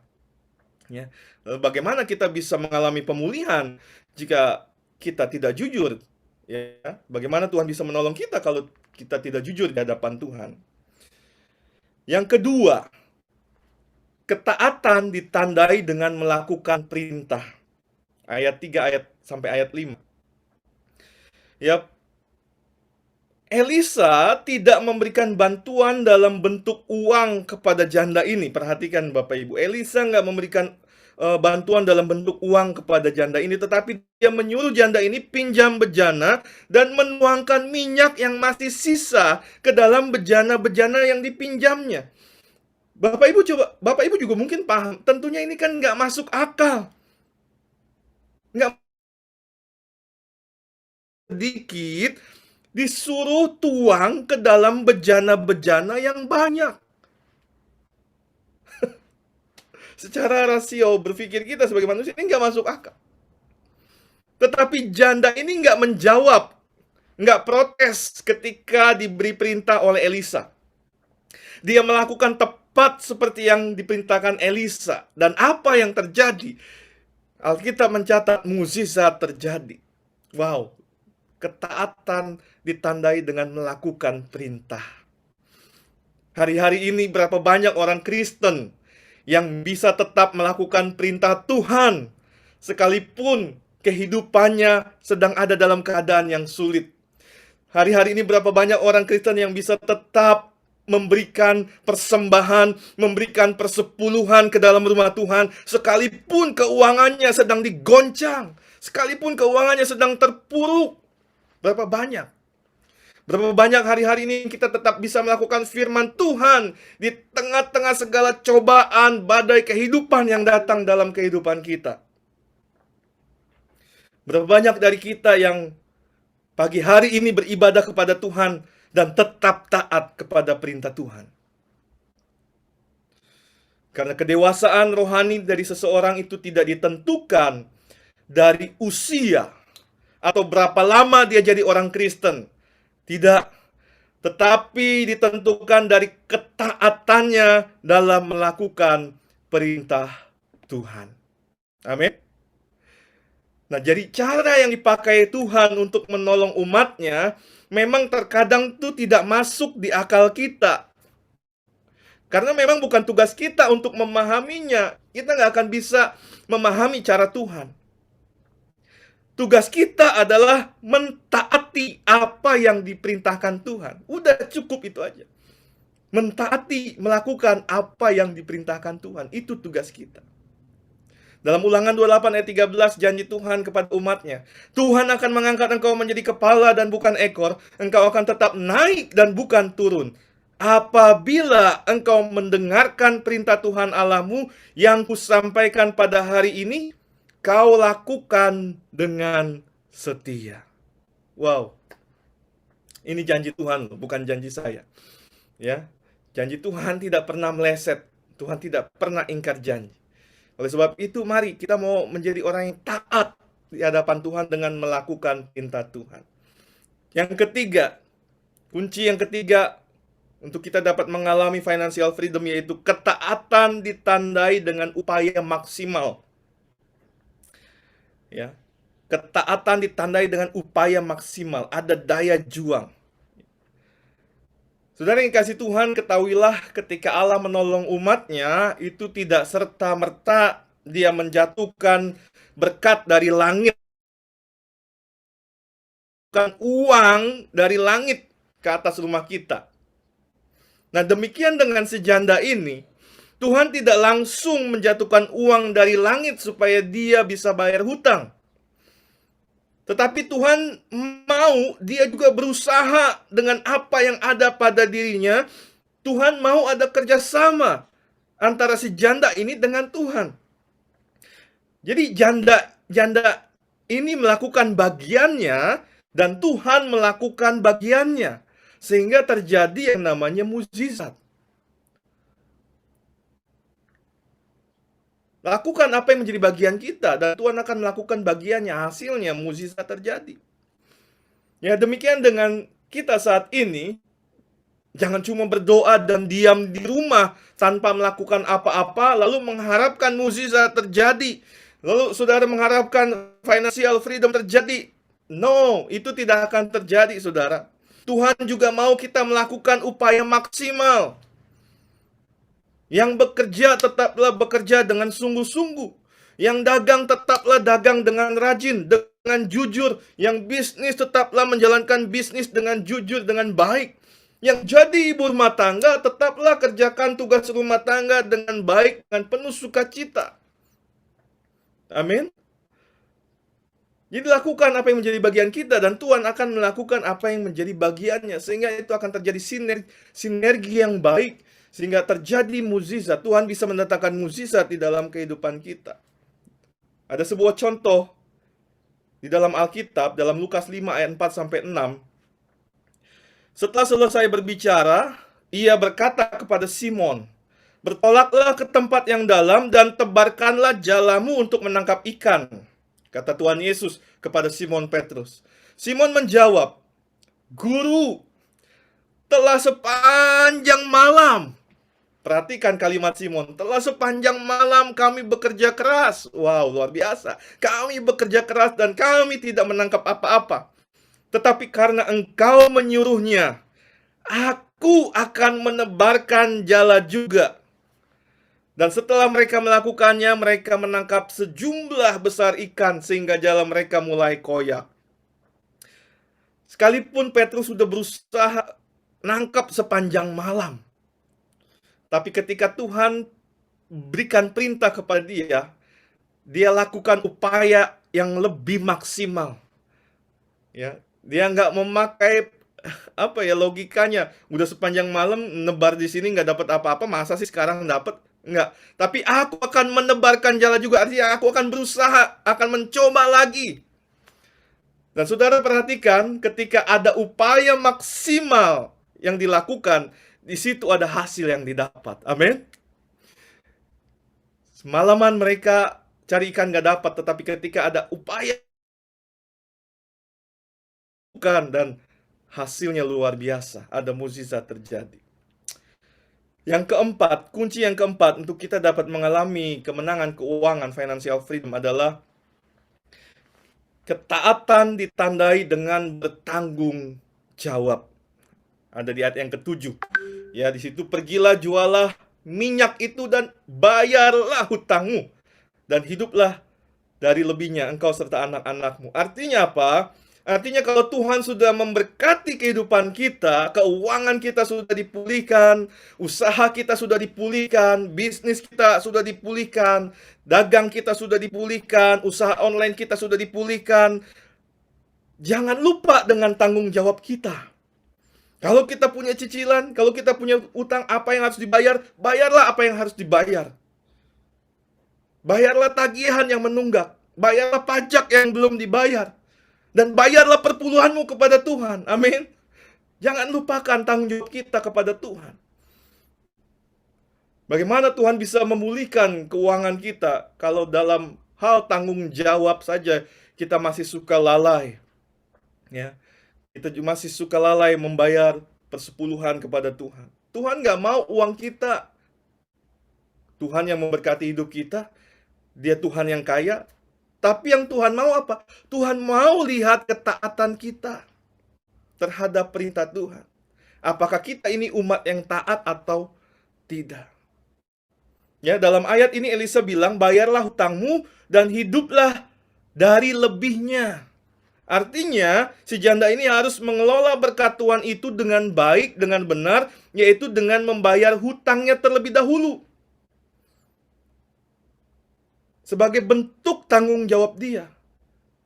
Ya. Lalu bagaimana kita bisa mengalami pemulihan jika kita tidak jujur? Ya. Bagaimana Tuhan bisa menolong kita kalau kita tidak jujur di hadapan Tuhan? Yang kedua, ketaatan ditandai dengan melakukan perintah. Ayat 3 sampai ayat 5. Ya, Elisa tidak memberikan bantuan dalam bentuk uang kepada janda ini. Perhatikan Bapak Ibu, Elisa nggak memberikan bantuan dalam bentuk uang kepada janda ini, tetapi dia menyuruh janda ini pinjam bejana dan menuangkan minyak yang masih sisa ke dalam bejana-bejana yang dipinjamnya. Bapak Ibu juga mungkin paham, tentunya ini kan nggak masuk akal. Nggak sedikit disuruh tuang ke dalam bejana-bejana yang banyak. Secara rasio berpikir kita sebagai manusia ini nggak masuk akal. Tetapi janda ini nggak menjawab, nggak protes ketika diberi perintah oleh Elisa. Dia melakukan tepat seperti yang diperintahkan Elisa. Dan apa yang terjadi? Alkitab mencatat mukjizat terjadi. Wow, ketaatan ditandai dengan melakukan perintah. Hari-hari ini berapa banyak orang Kristen yang bisa tetap melakukan perintah Tuhan sekalipun kehidupannya sedang ada dalam keadaan yang sulit. Hari-hari ini berapa banyak orang Kristen yang bisa tetap memberikan persembahan, memberikan persepuluhan ke dalam rumah Tuhan sekalipun keuangannya sedang digoncang, sekalipun keuangannya sedang terpuruk. Berapa banyak? Berapa banyak hari-hari ini kita tetap bisa melakukan firman Tuhan di tengah-tengah segala cobaan, badai kehidupan yang datang dalam kehidupan kita. Berapa banyak dari kita yang pagi hari ini beribadah kepada Tuhan dan tetap taat kepada perintah Tuhan. Karena kedewasaan rohani dari seseorang itu tidak ditentukan dari usia atau berapa lama dia jadi orang Kristen. Tidak, tetapi ditentukan dari ketaatannya dalam melakukan perintah Tuhan. Amin. Nah, jadi cara yang dipakai Tuhan untuk menolong umatnya memang terkadang tuh tidak masuk di akal kita. Karena memang bukan tugas kita untuk memahaminya. Kita nggak akan bisa memahami cara Tuhan. Tugas kita adalah mentaati apa yang diperintahkan Tuhan. Udah cukup itu aja. Mentaati, melakukan apa yang diperintahkan Tuhan. Itu tugas kita. Dalam Ulangan 28 ayat 13, janji Tuhan kepada umatnya, Tuhan akan mengangkat engkau menjadi kepala dan bukan ekor. Engkau akan tetap naik dan bukan turun. Apabila engkau mendengarkan perintah Tuhan Allahmu yang kusampaikan pada hari ini, kau lakukan dengan setia. Wow. Ini janji Tuhan, bukan janji saya. Ya. Janji Tuhan tidak pernah meleset. Tuhan tidak pernah ingkar janji. Oleh sebab itu, mari kita mau menjadi orang yang taat di hadapan Tuhan dengan melakukan perintah Tuhan. Yang ketiga, kunci yang ketiga untuk kita dapat mengalami financial freedom yaitu ketaatan ditandai dengan upaya maksimal. Ya. Ketaatan ditandai dengan upaya maksimal, ada daya juang. Saudara yang kasih Tuhan, ketahuilah ketika Allah menolong umatnya, itu tidak serta-merta dia menjatuhkan berkat dari langit, bukan uang dari langit ke atas rumah kita. Nah, demikian dengan si janda ini, Tuhan tidak langsung menjatuhkan uang dari langit supaya dia bisa bayar hutang. Tetapi Tuhan mau dia juga berusaha dengan apa yang ada pada dirinya. Tuhan mau ada kerjasama antara si janda ini dengan Tuhan. Jadi janda ini melakukan bagiannya dan Tuhan melakukan bagiannya. Sehingga terjadi yang namanya mukjizat. Lakukan apa yang menjadi bagian kita dan Tuhan akan melakukan bagiannya, hasilnya mukjizat terjadi. Ya, demikian dengan kita saat ini. Jangan cuma berdoa dan diam di rumah tanpa melakukan apa-apa lalu mengharapkan mukjizat terjadi. Lalu saudara mengharapkan financial freedom terjadi. No, itu tidak akan terjadi, saudara. Tuhan juga mau kita melakukan upaya maksimal. Yang bekerja tetaplah bekerja dengan sungguh-sungguh. Yang dagang tetaplah dagang dengan rajin, dengan jujur. Yang bisnis tetaplah menjalankan bisnis dengan jujur, dengan baik. Yang jadi ibu rumah tangga tetaplah kerjakan tugas rumah tangga dengan baik, dengan penuh sukacita. Amin. Jadi lakukan apa yang menjadi bagian kita dan Tuhan akan melakukan apa yang menjadi bagiannya. Sehingga itu akan terjadi sinergi yang baik. Sehingga terjadi mukjizat. Tuhan bisa mendatangkan mukjizat di dalam kehidupan kita. Ada sebuah contoh di dalam Alkitab, dalam Lukas 5 ayat 4-6. Setelah selesai berbicara, ia berkata kepada Simon, "Bertolaklah ke tempat yang dalam dan tebarkanlah jalamu untuk menangkap ikan," kata Tuhan Yesus kepada Simon Petrus. Simon menjawab, "Guru, telah sepanjang malam." Perhatikan kalimat Simon, "Telah sepanjang malam kami bekerja keras." Wow, luar biasa. Kami bekerja keras dan kami tidak menangkap apa-apa. Tetapi karena engkau menyuruhnya, aku akan menebarkan jala juga. Dan setelah mereka melakukannya, mereka menangkap sejumlah besar ikan sehingga jala mereka mulai koyak. Sekalipun Petrus sudah berusaha nangkap sepanjang malam, tapi ketika Tuhan berikan perintah kepada dia lakukan upaya yang lebih maksimal. Ya, dia nggak memakai logikanya. Udah sepanjang malam nebar di sini nggak dapat apa-apa, masa sih sekarang dapat? Nggak. Tapi aku akan menebarkan jala juga, artinya aku akan berusaha, akan mencoba lagi. Dan saudara perhatikan, ketika ada upaya maksimal yang dilakukan, di situ ada hasil yang didapat. Amin. Semalaman mereka cari ikan nggak dapat, tetapi ketika ada upaya dan hasilnya luar biasa, ada mukjizat terjadi. Yang keempat, kunci yang keempat untuk kita dapat mengalami kemenangan keuangan financial freedom adalah ketaatan ditandai dengan bertanggung jawab. Ada di ayat yang ke-7. Ya, di situ, "Pergilah jualah minyak itu dan bayarlah hutangmu dan hiduplah dari lebihnya engkau serta anak-anakmu." Artinya apa? Artinya kalau Tuhan sudah memberkati kehidupan kita, keuangan kita sudah dipulihkan, usaha kita sudah dipulihkan, bisnis kita sudah dipulihkan, dagang kita sudah dipulihkan, usaha online kita sudah dipulihkan, jangan lupa dengan tanggung jawab kita. Kalau kita punya cicilan, kalau kita punya utang, apa yang harus dibayar, bayarlah apa yang harus dibayar. Bayarlah tagihan yang menunggak, bayarlah pajak yang belum dibayar, dan bayarlah perpuluhanmu kepada Tuhan. Amin. Jangan lupakan tanggung jawab kita kepada Tuhan. Bagaimana Tuhan bisa memulihkan keuangan kita kalau dalam hal tanggung jawab saja kita masih suka lalai, ya. Kita masih suka lalai membayar persepuluhan kepada Tuhan. Tuhan nggak mau uang kita. Tuhan yang memberkati hidup kita, Dia Tuhan yang kaya. Tapi yang Tuhan mau apa? Tuhan mau lihat ketaatan kita terhadap perintah Tuhan. Apakah kita ini umat yang taat atau tidak? Ya, dalam ayat ini Elisa bilang, bayarlah hutangmu dan hiduplah dari lebihnya. Artinya, si janda ini harus mengelola berkat Tuhan itu dengan baik, dengan benar, yaitu dengan membayar hutangnya terlebih dahulu. Sebagai bentuk tanggung jawab dia.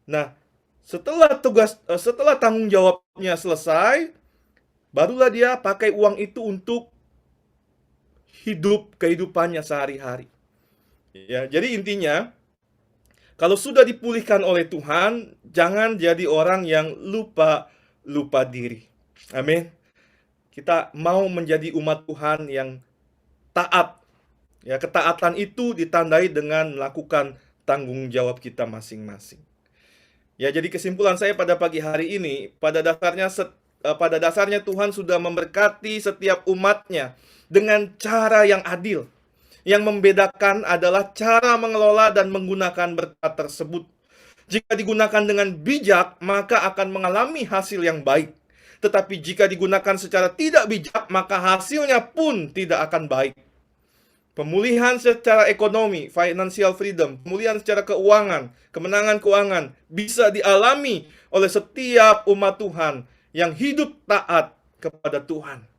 Nah, setelah tanggung jawabnya selesai, barulah dia pakai uang itu untuk hidup kehidupannya sehari-hari. Ya, jadi intinya, kalau sudah dipulihkan oleh Tuhan, jangan jadi orang yang lupa diri. Amin. Kita mau menjadi umat Tuhan yang taat. Ya, ketaatan itu ditandai dengan melakukan tanggung jawab kita masing-masing. Ya, jadi kesimpulan saya pada pagi hari ini, pada dasarnya Tuhan sudah memberkati setiap umatnya dengan cara yang adil. Yang membedakan adalah cara mengelola dan menggunakan berkat tersebut. Jika digunakan dengan bijak, maka akan mengalami hasil yang baik. Tetapi jika digunakan secara tidak bijak, maka hasilnya pun tidak akan baik. Pemulihan secara ekonomi, financial freedom, pemulihan secara keuangan, kemenangan keuangan, bisa dialami oleh setiap umat Tuhan yang hidup taat kepada Tuhan.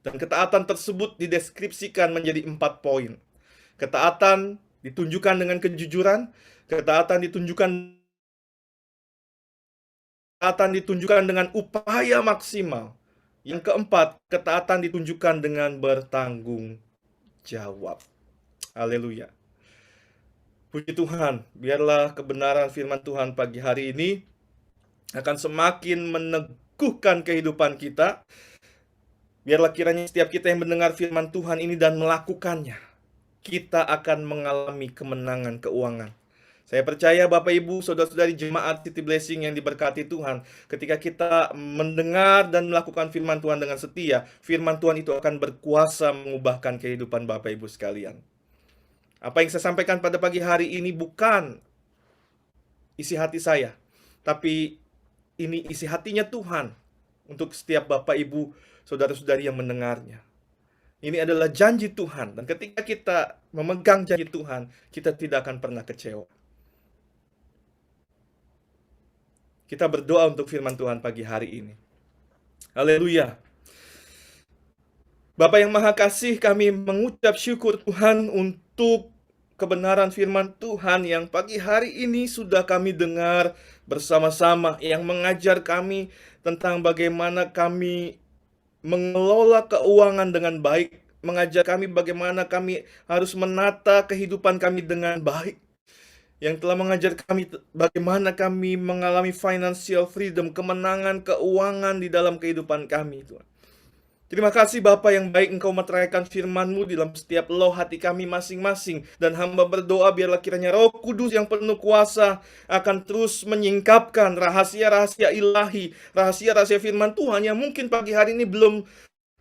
Dan ketaatan tersebut dideskripsikan menjadi 4 poin. Ketaatan ditunjukkan dengan kejujuran, ketaatan ditunjukkan dengan upaya maksimal. Yang keempat, ketaatan ditunjukkan dengan bertanggung jawab. Haleluya. Puji Tuhan, biarlah kebenaran firman Tuhan pagi hari ini akan semakin meneguhkan kehidupan kita. Biarlah kiranya setiap kita yang mendengar firman Tuhan ini dan melakukannya, kita akan mengalami kemenangan keuangan. Saya percaya Bapak Ibu, Saudara-saudari jemaat City Blessing yang diberkati Tuhan, ketika kita mendengar dan melakukan firman Tuhan dengan setia, firman Tuhan itu akan berkuasa mengubahkan kehidupan Bapak Ibu sekalian. Apa yang saya sampaikan pada pagi hari ini bukan isi hati saya, tapi ini isi hatinya Tuhan untuk setiap Bapak Ibu, Saudara-saudari yang mendengarnya. Ini adalah janji Tuhan, dan ketika kita memegang janji Tuhan, kita tidak akan pernah kecewa. Kita berdoa untuk firman Tuhan pagi hari ini. Haleluya. Bapa yang Maha Kasih, kami mengucap syukur Tuhan untuk kebenaran firman Tuhan yang pagi hari ini sudah kami dengar bersama-sama, yang mengajar kami tentang bagaimana kami mengelola keuangan dengan baik, mengajar kami bagaimana kami harus menata kehidupan kami dengan baik, yang telah mengajar kami bagaimana kami mengalami financial freedom, kemenangan keuangan di dalam kehidupan kami, Tuhan. Terima kasih Bapa yang baik, Engkau meteraikan firman-Mu di dalam setiap loh hati kami masing-masing. Dan hamba berdoa biarlah kiranya Roh Kudus yang penuh kuasa akan terus menyingkapkan rahasia-rahasia ilahi, rahasia-rahasia firman Tuhan yang mungkin pagi hari ini belum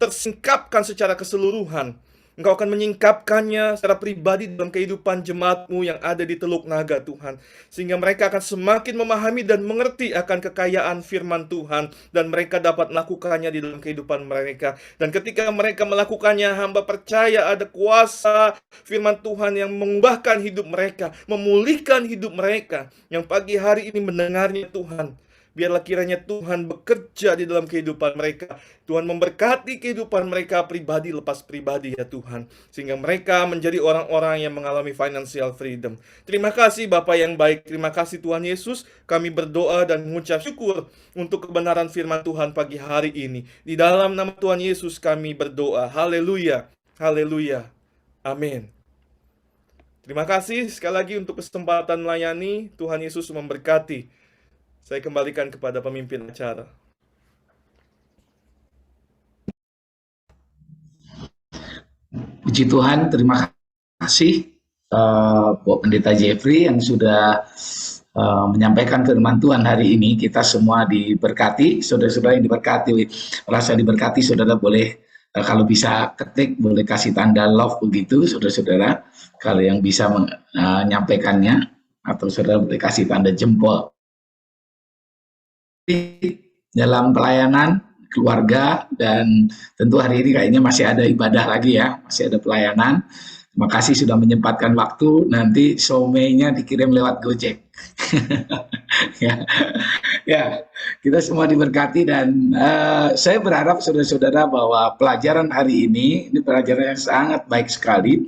tersingkapkan secara keseluruhan. Engkau akan menyingkapkannya secara pribadi dalam kehidupan jemaat-Mu yang ada di Teluk Naga, Tuhan. Sehingga mereka akan semakin memahami dan mengerti akan kekayaan firman Tuhan. Dan mereka dapat melakukannya di dalam kehidupan mereka. Dan ketika mereka melakukannya, hamba percaya ada kuasa firman Tuhan yang mengubahkan hidup mereka, memulihkan hidup mereka. Yang pagi hari ini mendengarnya, Tuhan. Biarlah kiranya Tuhan bekerja di dalam kehidupan mereka. Tuhan memberkati kehidupan mereka pribadi lepas pribadi ya Tuhan. Sehingga mereka menjadi orang-orang yang mengalami financial freedom. Terima kasih Bapa yang baik. Terima kasih Tuhan Yesus. Kami berdoa dan mengucap syukur untuk kebenaran firman Tuhan pagi hari ini. Di dalam nama Tuhan Yesus kami berdoa. Haleluya. Haleluya. Amin. Terima kasih sekali lagi untuk kesempatan melayani. Tuhan Yesus memberkati. Saya kembalikan kepada pemimpin acara. Puji Tuhan, terima kasih Bapak Pendeta Jeffrey yang sudah menyampaikan firman Tuhan hari ini. Kita semua diberkati, saudara-saudara yang diberkati, merasa diberkati, saudara boleh kalau bisa ketik, boleh kasih tanda love begitu, saudara-saudara. Kalau yang bisa menyampaikannya, atau saudara boleh kasih tanda jempol. Dalam pelayanan keluarga, dan tentu hari ini kayaknya masih ada ibadah lagi ya, masih ada pelayanan. Terima kasih sudah menyempatkan waktu. Nanti somenya dikirim lewat Gojek. ya, ya, kita semua diberkati, dan saya berharap saudara-saudara bahwa pelajaran hari ini pelajaran yang sangat baik sekali.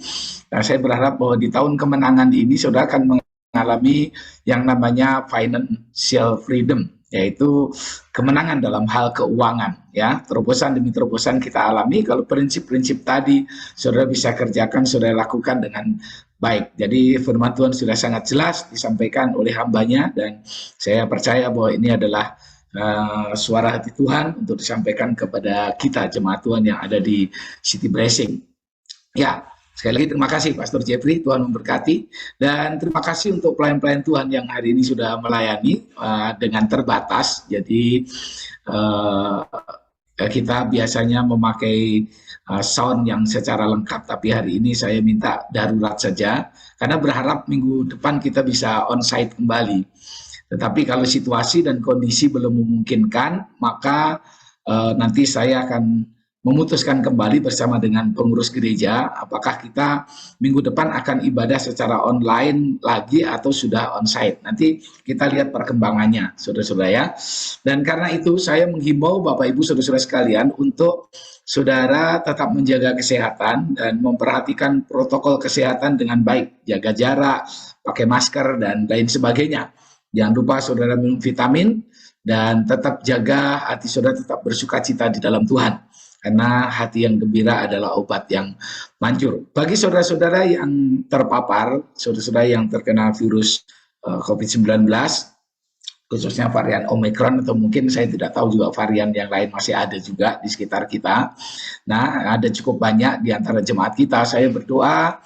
Nah, saya berharap bahwa di tahun kemenangan ini saudara akan mengalami yang namanya financial freedom, yaitu kemenangan dalam hal keuangan, ya. Terobosan demi terobosan kita alami. Kalau prinsip-prinsip tadi saudara bisa kerjakan, saudara lakukan dengan baik. Jadi firman Tuhan sudah sangat jelas disampaikan oleh hambanya, dan saya percaya bahwa ini adalah suara hati Tuhan untuk disampaikan kepada kita jemaat Tuhan yang ada di City Blessing. Ya, sekali lagi terima kasih Pastor Jeffrey, Tuhan memberkati, dan terima kasih untuk pelayan-pelayan Tuhan yang hari ini sudah melayani dengan terbatas. Jadi kita biasanya memakai sound yang secara lengkap, tapi hari ini saya minta darurat saja, karena berharap minggu depan kita bisa on-site kembali. Tetapi kalau situasi dan kondisi belum memungkinkan, maka nanti saya akan memutuskan kembali bersama dengan pengurus gereja apakah kita minggu depan akan ibadah secara online lagi atau sudah onsite. Nanti kita lihat perkembangannya, saudara-saudara ya. Dan karena itu saya menghimbau Bapak Ibu saudara-saudara sekalian untuk saudara tetap menjaga kesehatan dan memperhatikan protokol kesehatan dengan baik, jaga jarak, pakai masker dan lain sebagainya. Jangan lupa saudara minum vitamin dan tetap jaga hati saudara tetap bersukacita di dalam Tuhan. Karena hati yang gembira adalah obat yang manjur. Bagi saudara-saudara yang terpapar, saudara-saudara yang terkena virus COVID-19, khususnya varian Omicron, atau mungkin saya tidak tahu juga varian yang lain masih ada juga di sekitar kita. Nah, ada cukup banyak di antara jemaat kita. Saya berdoa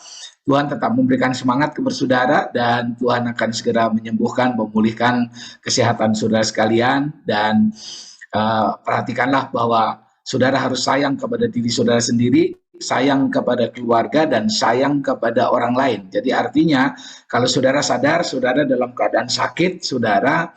Tuhan tetap memberikan semangat kepada saudara, dan Tuhan akan segera menyembuhkan, memulihkan kesehatan saudara sekalian. Dan perhatikanlah bahwa saudara harus sayang kepada diri saudara sendiri, sayang kepada keluarga, dan sayang kepada orang lain. Jadi artinya kalau saudara sadar saudara dalam keadaan sakit, saudara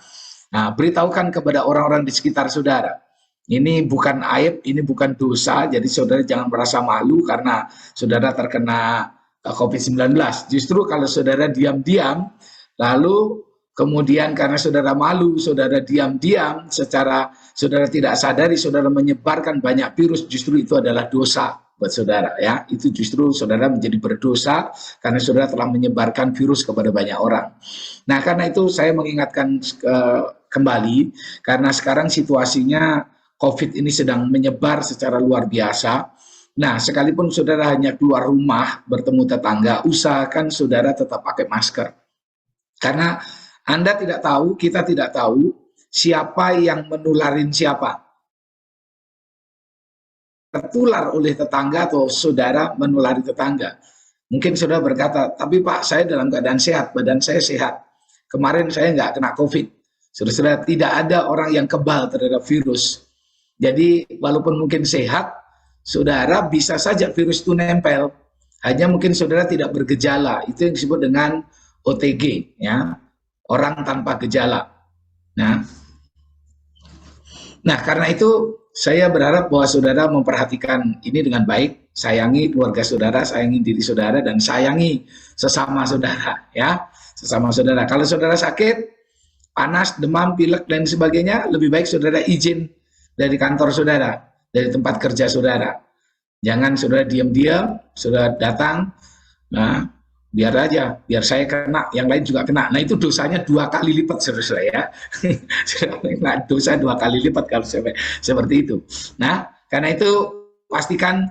beritahukan kepada orang-orang di sekitar saudara. Ini bukan aib, ini bukan dosa, jadi saudara jangan merasa malu karena saudara terkena COVID-19. Justru kalau saudara diam-diam, lalu kemudian karena saudara malu, saudara diam-diam, secara saudara tidak sadari, saudara menyebarkan banyak virus, justru itu adalah dosa buat saudara ya. Itu justru saudara menjadi berdosa karena saudara telah menyebarkan virus kepada banyak orang. Nah, karena itu saya mengingatkan kembali, karena sekarang situasinya COVID ini sedang menyebar secara luar biasa. Nah, sekalipun saudara hanya keluar rumah, bertemu tetangga, usahakan saudara tetap pakai masker. Karena Anda tidak tahu, kita tidak tahu siapa yang menularin siapa. Tertular oleh tetangga atau saudara menulari tetangga. Mungkin saudara berkata, tapi Pak, saya dalam keadaan sehat, badan saya sehat. Kemarin saya nggak kena COVID. Saudara-saudara, tidak ada orang yang kebal terhadap virus. Jadi walaupun mungkin sehat, saudara bisa saja virus itu nempel. Hanya mungkin saudara tidak bergejala. Itu yang disebut dengan OTG, ya. Orang tanpa gejala. Nah, karena itu saya berharap bahwa saudara memperhatikan ini dengan baik, sayangi keluarga saudara, sayangi diri saudara, dan sayangi sesama saudara, ya, sesama saudara. Kalau saudara sakit, panas, demam, pilek dan sebagainya, lebih baik saudara izin dari kantor saudara, dari tempat kerja saudara. Jangan saudara diam-diam, saudara datang, nah, biar aja, biar saya kena, yang lain juga kena. Nah, itu dosanya 2 kali lipat, saudara ya. Dosa 2 kali lipat kalau seperti itu. Nah, karena itu pastikan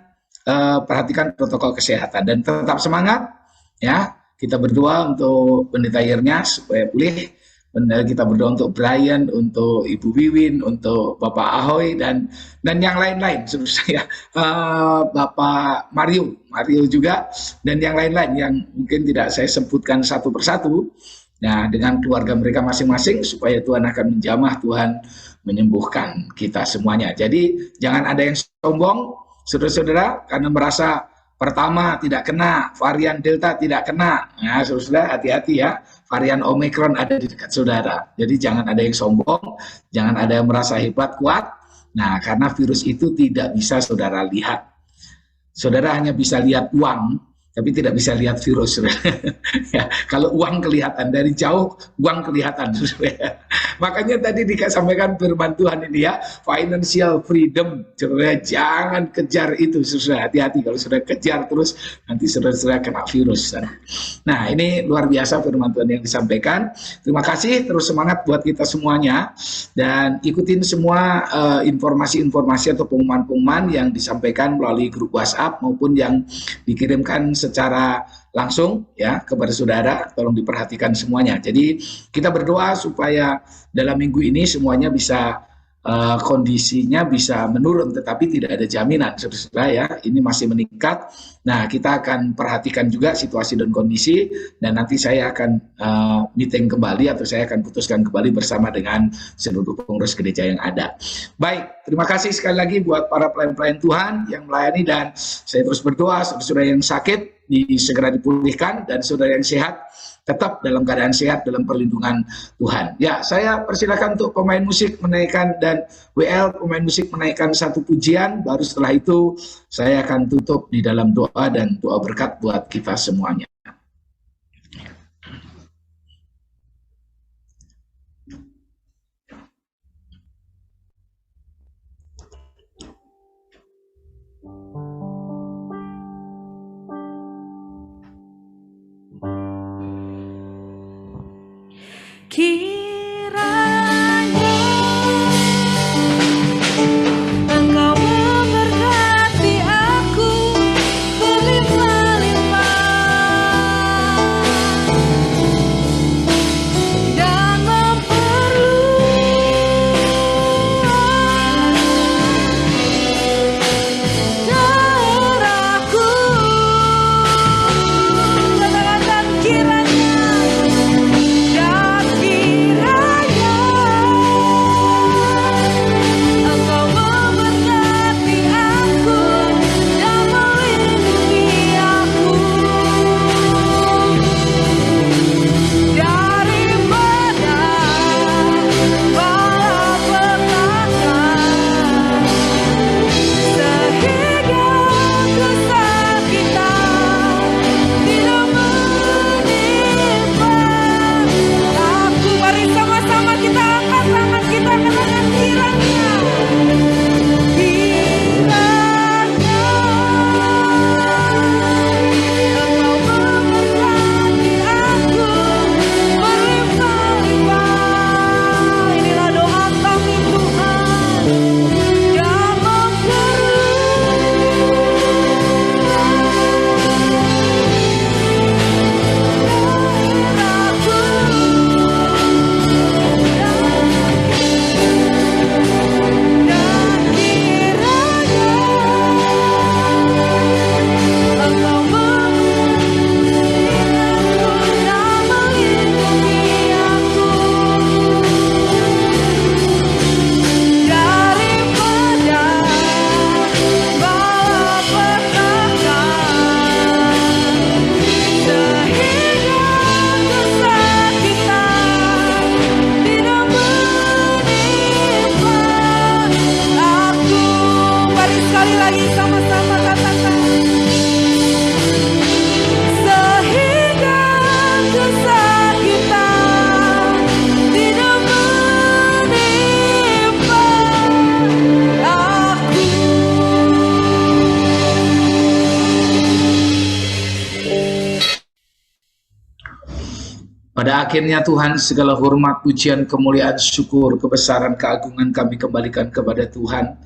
perhatikan protokol kesehatan dan tetap semangat ya. Kita berdoa untuk Pendeta Yernya supaya pulih, Kita berdoa untuk Brian, untuk Ibu Wiwin, untuk Bapak Ahoy, dan yang lain-lain, saudara saya, Bapak Mario juga, dan yang lain-lain yang mungkin tidak saya sebutkan satu persatu. Nah, dengan keluarga mereka masing-masing, supaya Tuhan akan menjamah, Tuhan menyembuhkan kita semuanya. Jadi jangan ada yang sombong, saudara-saudara, karena merasa pertama tidak kena, varian Delta tidak kena. Nah, saudara, hati-hati ya, varian Omicron ada di dekat saudara. Jadi jangan ada yang sombong, jangan ada yang merasa hebat, kuat. Nah, karena virus itu tidak bisa saudara lihat. Saudara hanya bisa lihat uang, tapi tidak bisa lihat virus. Ya, kalau uang kelihatan dari jauh, uang kelihatan. Makanya tadi disampaikan firman Tuhan ini ya, financial freedom. Saudara, jangan kejar itu, saudara. Hati-hati kalau sudah kejar terus, nanti saudara kena virus. Nah, ini luar biasa firman Tuhan yang disampaikan. Terima kasih, terus semangat buat kita semuanya. Dan ikutin semua informasi-informasi atau pengumuman-pengumuman yang disampaikan melalui grup WhatsApp maupun yang dikirimkan secara langsung ya kepada saudara. Tolong diperhatikan semuanya. Jadi kita berdoa supaya dalam minggu ini semuanya bisa kondisinya bisa menurun, tetapi tidak ada jaminan, saudara ya. Ini masih meningkat. Nah, kita akan perhatikan juga situasi dan kondisi, dan nanti saya akan meeting kembali atau saya akan putuskan kembali bersama dengan seluruh pengurus gereja yang ada. Baik, terima kasih sekali lagi buat para pelayan-pelayan Tuhan yang melayani, dan saya terus berdoa saudara yang sakit segera dipulihkan, dan saudara yang sehat tetap dalam keadaan sehat dalam perlindungan Tuhan. Ya, saya persilakan untuk pemain musik menaikkan, dan WL pemain musik menaikkan satu pujian, baru setelah itu saya akan tutup di dalam doa dan doa berkat buat kita semuanya. Kiranya Engkau memberkati aku berlimpah-limpah dan memperluas daerahku. Katakan kiranya. Pada akhirnya Tuhan, segala hormat, pujian, kemuliaan, syukur, kebesaran, keagungan kami kembalikan kepada Tuhan.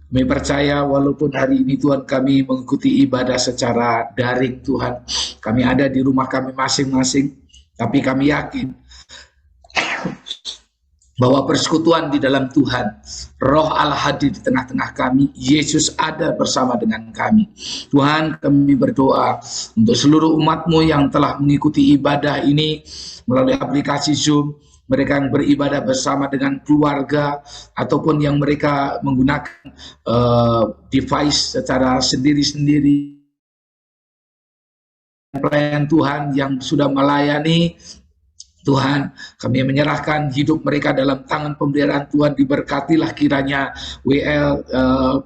Kami percaya walaupun hari ini Tuhan kami mengikuti ibadah secara daring Tuhan, kami ada di rumah kami masing-masing, tapi kami yakin bahwa persekutuan di dalam Tuhan, Roh Allah hadir di tengah-tengah kami, Yesus ada bersama dengan kami. Tuhan, kami berdoa untuk seluruh umat-Mu yang telah mengikuti ibadah ini melalui aplikasi Zoom, mereka yang beribadah bersama dengan keluarga, ataupun yang mereka menggunakan device secara sendiri-sendiri. Pelayan Tuhan yang sudah melayani, Tuhan, kami menyerahkan hidup mereka dalam tangan pemeliharaan Tuhan. Diberkatilah kiranya WL,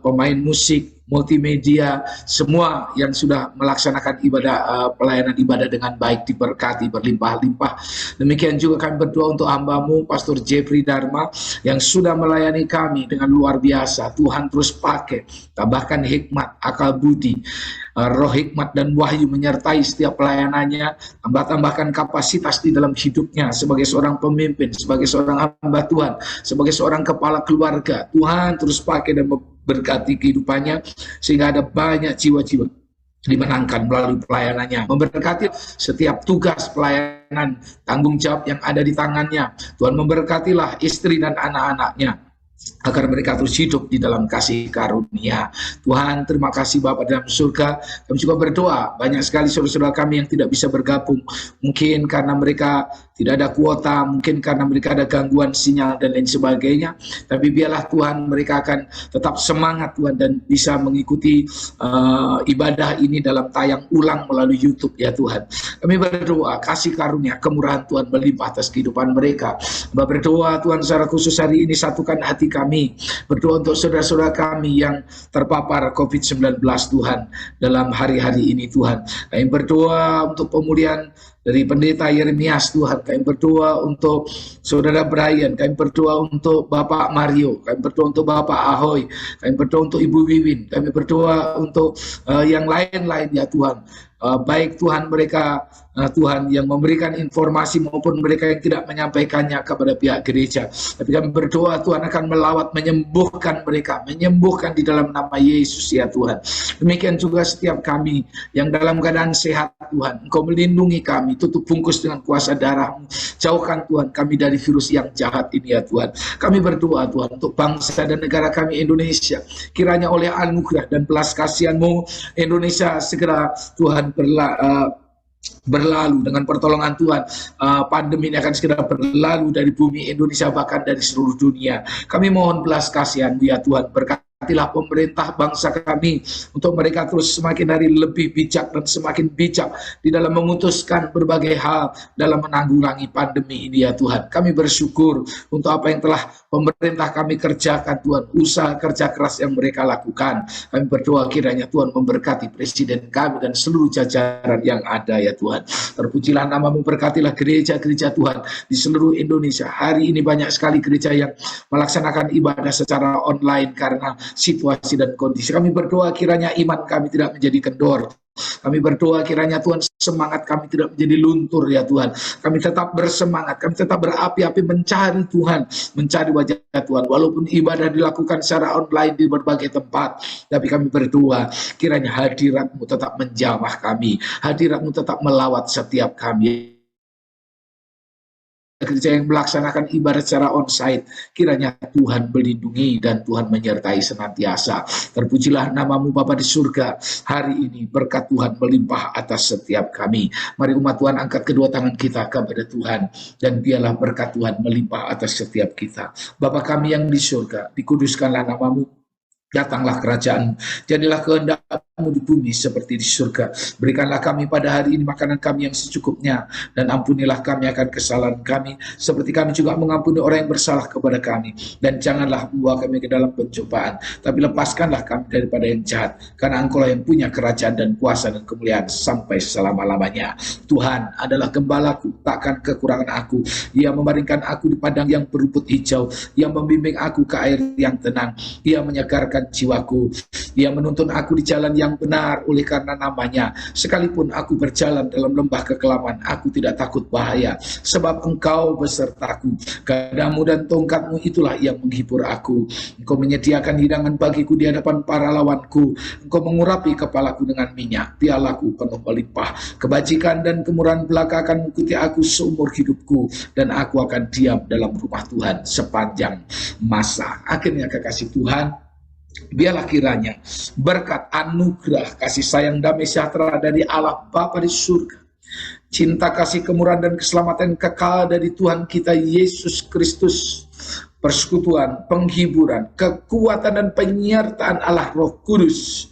pemain musik, multimedia, semua yang sudah melaksanakan ibadah, pelayanan ibadah dengan baik, diberkati berlimpah-limpah. Demikian juga kami berdoa untuk hamba-Mu Pastor Jeffrey Dharma yang sudah melayani kami dengan luar biasa. Tuhan terus pakai, tambahkan hikmat, akal budi, roh hikmat dan wahyu menyertai setiap pelayanannya. Tambahkan kapasitas di dalam hidupnya sebagai seorang pemimpin, sebagai seorang hamba Tuhan, sebagai seorang kepala keluarga. Tuhan terus pakai dan berkati kehidupannya sehingga ada banyak jiwa-jiwa dimenangkan melalui pelayanannya. Memberkati setiap tugas pelayanan, tanggung jawab yang ada di tangannya. Tuhan memberkatilah istri dan anak-anaknya agar mereka terus hidup di dalam kasih karunia. Tuhan, terima kasih Bapa dalam surga. Kami juga berdoa, banyak sekali saudara-saudara kami yang tidak bisa bergabung, mungkin karena mereka tidak ada kuota, mungkin karena mereka ada gangguan sinyal dan lain sebagainya. Tapi biarlah Tuhan, mereka akan tetap semangat Tuhan dan bisa mengikuti ibadah ini dalam tayang ulang melalui YouTube ya Tuhan. Kami berdoa kasih karunia, kemurahan Tuhan melimpah atas kehidupan mereka. Berdoa Tuhan secara khusus hari ini satukan hati kami. Berdoa untuk saudara-saudara kami yang terpapar COVID-19 Tuhan dalam hari-hari ini Tuhan. Kami berdoa untuk pemulihan dari pendeta Yeremias Tuhan. Kami berdoa untuk saudara Brian, kami berdoa untuk Bapak Mario, kami berdoa untuk Bapak Ahoy, kami berdoa untuk Ibu Wiwin, kami berdoa untuk yang lain-lain ya Tuhan. Baik Tuhan mereka Tuhan yang memberikan informasi maupun mereka yang tidak menyampaikannya kepada pihak gereja. Tapi kami berdoa Tuhan akan melawat, menyembuhkan mereka, menyembuhkan di dalam nama Yesus ya Tuhan. Demikian juga setiap kami yang dalam keadaan sehat Tuhan, Engkau melindungi kami, tutup bungkus dengan kuasa darah-Mu. Jauhkan Tuhan kami dari virus yang jahat ini ya Tuhan. Kami berdoa Tuhan untuk bangsa dan negara kami Indonesia. Kiranya oleh anugerah dan belas kasihan-Mu Indonesia segera Tuhan berlalu dengan pertolongan Tuhan. Pandemi ini akan segera berlalu dari bumi Indonesia bahkan dari seluruh dunia. Kami mohon belas kasihan ya Tuhan, berkatilah pemerintah bangsa kami untuk mereka terus semakin hari lebih bijak dan semakin bijak di dalam memutuskan berbagai hal dalam menanggulangi pandemi ini ya Tuhan. Kami bersyukur untuk apa yang telah pemerintah kami kerjakan Tuhan, usaha kerja keras yang mereka lakukan. Kami berdoa kiranya Tuhan memberkati presiden kami dan seluruh jajaran yang ada ya Tuhan. Terpujilah nama-Mu, berkatilah gereja-gereja Tuhan di seluruh Indonesia. Hari ini banyak sekali gereja yang melaksanakan ibadah secara online karena situasi dan kondisi. Kami berdoa kiranya iman kami tidak menjadi kendor. Kami berdoa kiranya Tuhan semangat kami tidak menjadi luntur ya Tuhan. Kami tetap bersemangat, kami tetap berapi-api mencari Tuhan, mencari wajah Tuhan. Walaupun ibadah dilakukan secara online di berbagai tempat, tapi kami berdoa kiranya hadirat-Mu tetap menjamah kami, hadirat-Mu tetap melawat setiap kami. Gereja yang melaksanakan ibadah secara onsite, kiranya Tuhan melindungi dan Tuhan menyertai senantiasa. Terpujilah nama-Mu Bapa di surga. Hari ini berkat Tuhan melimpah atas setiap kami. Mari umat Tuhan angkat kedua tangan kita kepada Tuhan, dan biarlah berkat Tuhan melimpah atas setiap kita. Bapa kami yang di surga, dikuduskanlah nama-Mu. Datanglah kerajaan, jadilah kehendak-Mu di bumi seperti di surga. Berikanlah kami pada hari ini makanan kami yang secukupnya, dan ampunilah kami akan kesalahan kami, seperti kami juga mengampuni orang yang bersalah kepada kami. Dan janganlah membawa kami ke dalam pencobaan, tapi lepaskanlah kami daripada yang jahat, karena Engkau-lah yang punya kerajaan dan kuasa dan kemuliaan sampai selama-lamanya. Tuhan adalah gembalaku, takkan kekurangan aku. Ia mebaringkan aku di padang yang berumput hijau, Ia membimbing aku ke air yang tenang, Ia menyegarkan jiwaku, Ia menuntun aku di jalan yang yang benar oleh karena namanya. Sekalipun aku berjalan dalam lembah kekelaman, aku tidak takut bahaya, sebab Engkau besertaku. Gadamu dan tongkatmu itulah yang menghibur aku. Engkau menyediakan hidangan bagiku di hadapan para lawanku. Engkau mengurapi kepalaku dengan minyak, pialaku penuh melimpah. Kebajikan dan kemurahan belaka akan mengikuti aku seumur hidupku, dan aku akan diam dalam rumah Tuhan sepanjang masa. Akhirnya kekasih Tuhan, biarlah kiranya berkat, anugerah, kasih sayang, damai sejahtera dari Allah Bapa di surga, cinta, kasih, kemurahan, dan keselamatan kekal dari Tuhan kita Yesus Kristus, persekutuan, penghiburan, kekuatan, dan penyertaan Allah Roh Kudus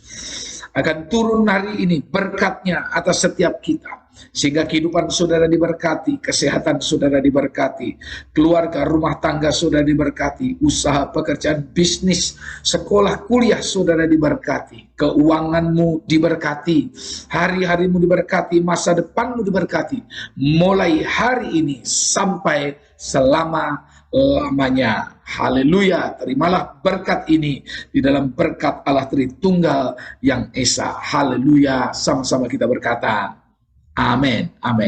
akan turun hari ini, berkatnya atas setiap kita, sehingga kehidupan saudara diberkati, kesehatan saudara diberkati, keluarga, rumah tangga saudara diberkati, usaha, pekerjaan, bisnis, sekolah, kuliah saudara diberkati, keuanganmu diberkati, hari-harimu diberkati, masa depanmu diberkati, mulai hari ini sampai selama-lamanya. Haleluya, terimalah berkat ini di dalam berkat Allah Tritunggal yang Esa. Haleluya, sama-sama kita berkata, amin, amin.